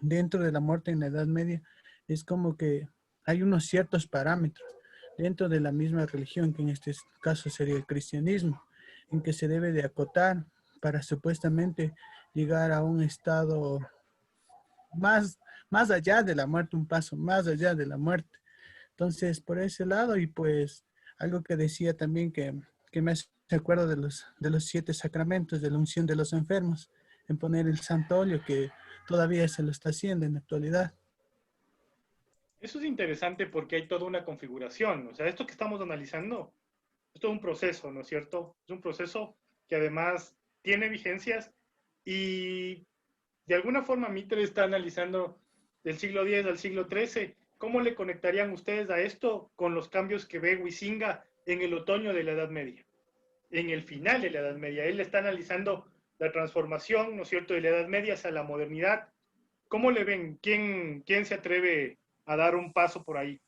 dentro de la muerte en la Edad Media, es como que hay unos ciertos parámetros dentro de la misma religión, que en este caso sería el cristianismo, en que se debe de acotar para supuestamente llegar a un estado más allá de la muerte, un paso más allá de la muerte. Entonces, por ese lado, y pues algo que decía también que me hace acuerdo de los 7 sacramentos, de la unción de los enfermos, en poner el santo óleo, que todavía se lo está haciendo en la actualidad. Eso es interesante porque hay toda una configuración. O sea, esto que estamos analizando es todo un proceso, ¿no es cierto? Es un proceso que además tiene vigencias y de alguna forma Mitre está analizando del siglo X al siglo XIII. ¿Cómo le conectarían ustedes a esto con los cambios que ve Huizinga en el otoño de la Edad Media? En el final de la Edad Media. Él está analizando la transformación, ¿no es cierto?, de la Edad Media hacia la modernidad. ¿Cómo le ven? ¿Quién se atreve a dar un paso por ahí?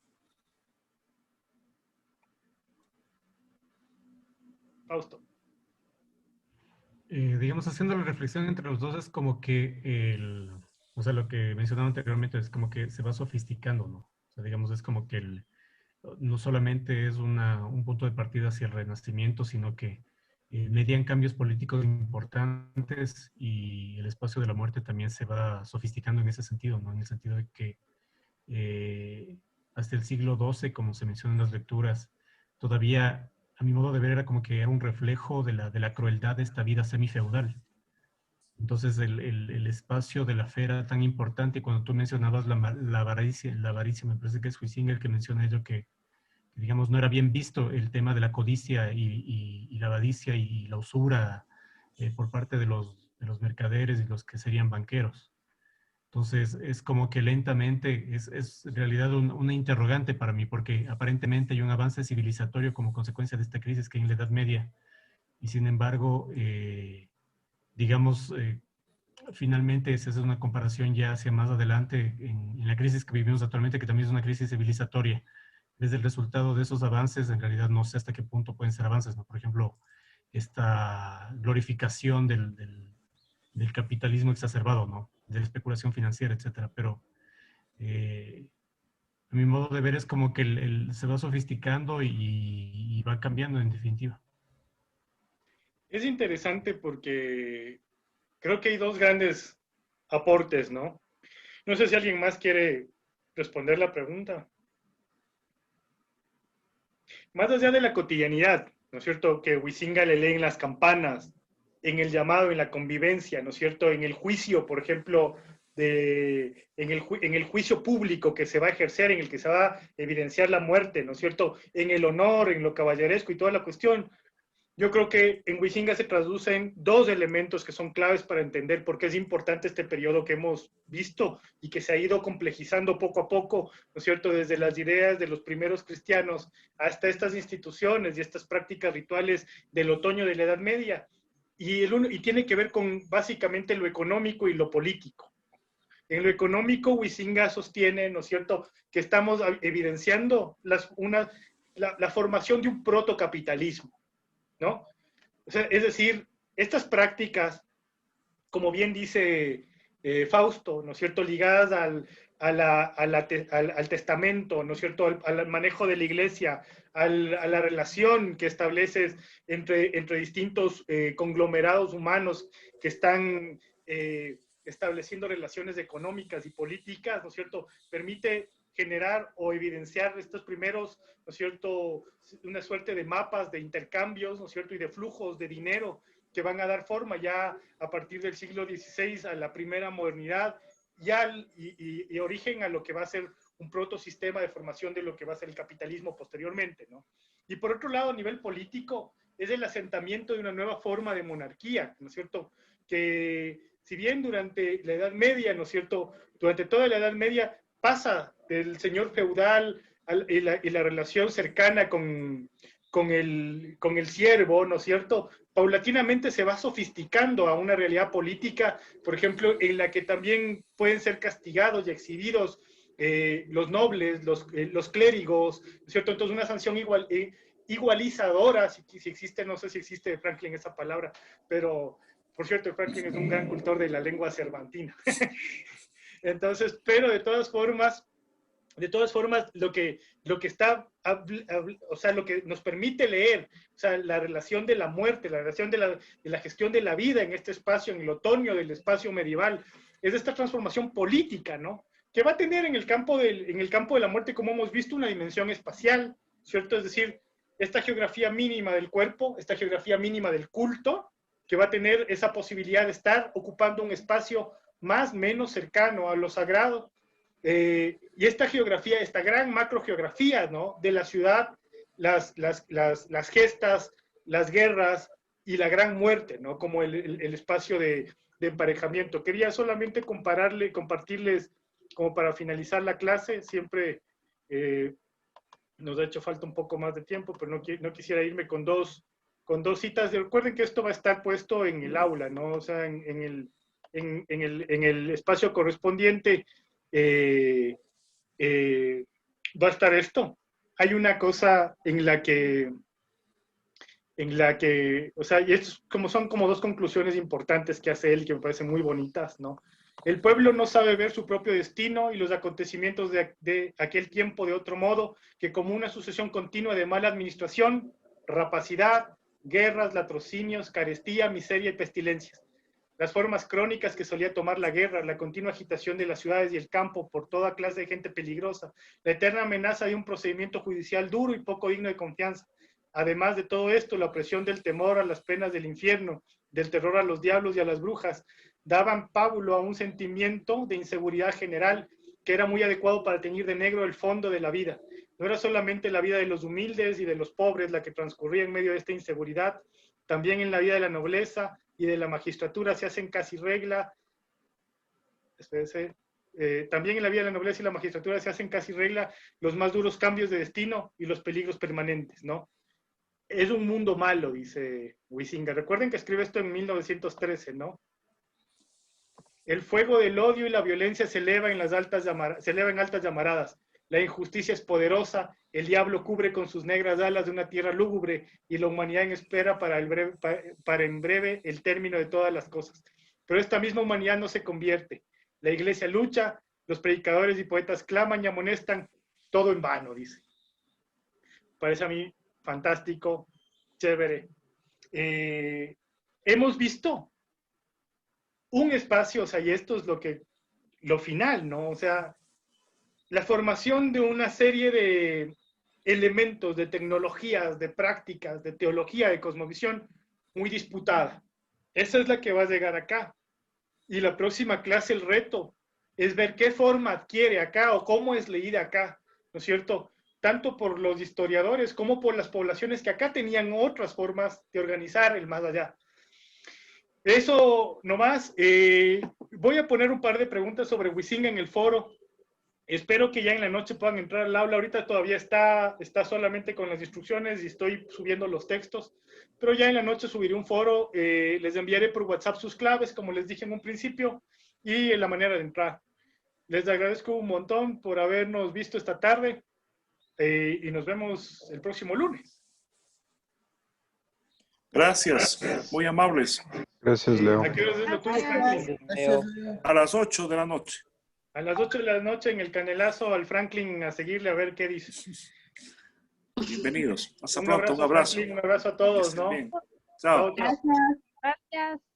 Fausto. Digamos, haciendo la reflexión entre los dos es como que o sea, lo que mencionaba anteriormente es como que se va sofisticando, ¿no? O sea, digamos, es como que no solamente es un punto de partida hacia el Renacimiento, sino que median cambios políticos importantes y el espacio de la muerte también se va sofisticando en ese sentido, ¿no? En el sentido de que hasta el siglo XII, como se menciona en las lecturas, todavía, a mi modo de ver, era como que era un reflejo de la crueldad de esta vida semifeudal. Entonces, el espacio de la fe era tan importante. Cuando tú mencionabas la avaricia, me parece que es Huizinga el que menciona ello, que, digamos, no era bien visto el tema de la codicia y la avaricia y la usura por parte de los mercaderes y los que serían banqueros. Entonces, es como que lentamente es en realidad una interrogante para mí, porque aparentemente hay un avance civilizatorio como consecuencia de esta crisis que hay en la Edad Media, y sin embargo, digamos, finalmente esa es una comparación ya hacia más adelante en la crisis que vivimos actualmente, que también es una crisis civilizatoria. Desde el resultado de esos avances, en realidad no sé hasta qué punto pueden ser avances, ¿no? Por ejemplo, esta glorificación del capitalismo exacerbado, ¿no? De la especulación financiera, etcétera. Pero a mi modo de ver es como que se va sofisticando y va cambiando en definitiva. Es interesante porque creo que hay dos grandes aportes, ¿no? No sé si alguien más quiere responder la pregunta. Más allá de la cotidianidad, ¿no es cierto? Que Huizinga le lee en las campanas, en el llamado, en la convivencia, ¿no es cierto? En el juicio, por ejemplo, en el juicio público que se va a ejercer, en el que se va a evidenciar la muerte, ¿no es cierto? En el honor, en lo caballeresco y toda la cuestión. Yo creo que en Huizinga se traducen dos elementos que son claves para entender por qué es importante este periodo que hemos visto y que se ha ido complejizando poco a poco, ¿no es cierto?, desde las ideas de los primeros cristianos hasta estas instituciones y estas prácticas rituales del otoño de la Edad Media. Y tiene que ver con básicamente lo económico y lo político. En lo económico, Huizinga sostiene, ¿no es cierto?, que estamos evidenciando la formación de un protocapitalismo, ¿no? O sea, es decir, estas prácticas, como bien dice Fausto, ¿no es cierto?, ligadas al testamento, ¿no es cierto?, al manejo de la iglesia, a la relación que estableces entre distintos conglomerados humanos que están estableciendo relaciones económicas y políticas, ¿no es cierto?, permite generar o evidenciar estos primeros, ¿no es cierto?, una suerte de mapas de intercambios, ¿no es cierto?, y de flujos de dinero que van a dar forma ya a partir del siglo XVI a la primera modernidad y origen a lo que va a ser un protosistema de formación de lo que va a ser el capitalismo posteriormente, ¿no? Y por otro lado, a nivel político, es el asentamiento de una nueva forma de monarquía, ¿no es cierto?, que si bien durante la Edad Media, ¿no es cierto?, durante toda la Edad Media pasa del señor feudal y la relación cercana con el siervo, ¿no es cierto?, paulatinamente se va sofisticando a una realidad política, por ejemplo, en la que también pueden ser castigados y exhibidos los nobles, los clérigos, ¿no es cierto? Entonces una sanción igualizadora, si existe, no sé si existe, Franklin, esa palabra, pero por cierto, Franklin es un gran cultor de la lengua cervantina. Entonces, pero de todas formas, lo que está, o sea, lo que nos permite leer, o sea, la relación de la muerte, la relación de la gestión de la vida en este espacio, en el otoño del espacio medieval, es esta transformación política, ¿no?, que va a tener en el campo de la muerte, como hemos visto, una dimensión espacial, ¿cierto? Es decir, esta geografía mínima del cuerpo, esta geografía mínima del culto, que va a tener esa posibilidad de estar ocupando un espacio más o menos cercano a lo sagrado. Y esta geografía, esta gran macrogeografía, ¿no?, de la ciudad, las gestas, las guerras y la gran muerte, ¿no?, como el espacio de emparejamiento. Quería solamente compartirles, como para finalizar la clase, siempre nos ha hecho falta un poco más de tiempo, pero no quisiera irme con dos citas. Recuerden que esto va a estar puesto en el aula, ¿no?, o sea, en el espacio correspondiente va a estar esto. Hay una cosa en la que, o sea, y son como dos conclusiones importantes que hace él que me parecen muy bonitas, ¿no? El pueblo no sabe ver su propio destino y los acontecimientos de aquel tiempo de otro modo que como una sucesión continua de mala administración, rapacidad, guerras, latrocinios, carestía, miseria y pestilencias. las formas crónicas que solía tomar la guerra, la continua agitación de las ciudades y el campo por toda clase de gente peligrosa, la eterna amenaza de un procedimiento judicial duro y poco digno de confianza. Además de todo esto, la opresión del temor a las penas del infierno, del terror a los diablos y a las brujas, daban pábulo a un sentimiento de inseguridad general que era muy adecuado para teñir de negro el fondo de la vida. No era solamente la vida de los humildes y de los pobres la que transcurría en medio de esta inseguridad, también en la vida de la nobleza y de la magistratura se hacen casi regla, también en la vida de la nobleza y la magistratura se hacen casi regla los más duros cambios de destino y los peligros permanentes, ¿no? Es un mundo malo, dice Huizinga. Recuerden que escribe esto en 1913, ¿no? El fuego del odio y la violencia se eleva en altas llamaradas. La injusticia es poderosa, el diablo cubre con sus negras alas de una tierra lúgubre y la humanidad en espera para en breve el término de todas las cosas. Pero esta misma humanidad no se convierte. La iglesia lucha, los predicadores y poetas claman y amonestan, todo en vano, dice. Parece a mí fantástico, chévere. Hemos visto un espacio, o sea, y esto es lo final, ¿no? O sea, la formación de una serie de elementos, de tecnologías, de prácticas, de teología, de cosmovisión, muy disputada. Esa es la que va a llegar acá. Y la próxima clase, el reto, es ver qué forma adquiere acá o cómo es leída acá, ¿no es cierto? Tanto por los historiadores como por las poblaciones que acá tenían otras formas de organizar el más allá. Eso nomás. Voy a poner un par de preguntas sobre Huizinga en el foro. Espero que ya en la noche puedan entrar al aula. Ahorita todavía está solamente con las instrucciones y estoy subiendo los textos, pero ya en la noche subiré un foro. Les enviaré por WhatsApp sus claves, como les dije en un principio, y la manera de entrar. Les agradezco un montón por habernos visto esta tarde y nos vemos el próximo lunes. Gracias, muy amables. Gracias, Leo. ¿A qué horas es lo tuyo, Franklin? Gracias, Leo. A las 8 de la noche. A las 8 de la noche en el Canelazo al Franklin a seguirle a ver qué dice. Bienvenidos. Hasta Un pronto, abrazo, un abrazo. Franklin, un abrazo a todos, ¿no? Bien. Chao, Chao. chao. Gracias.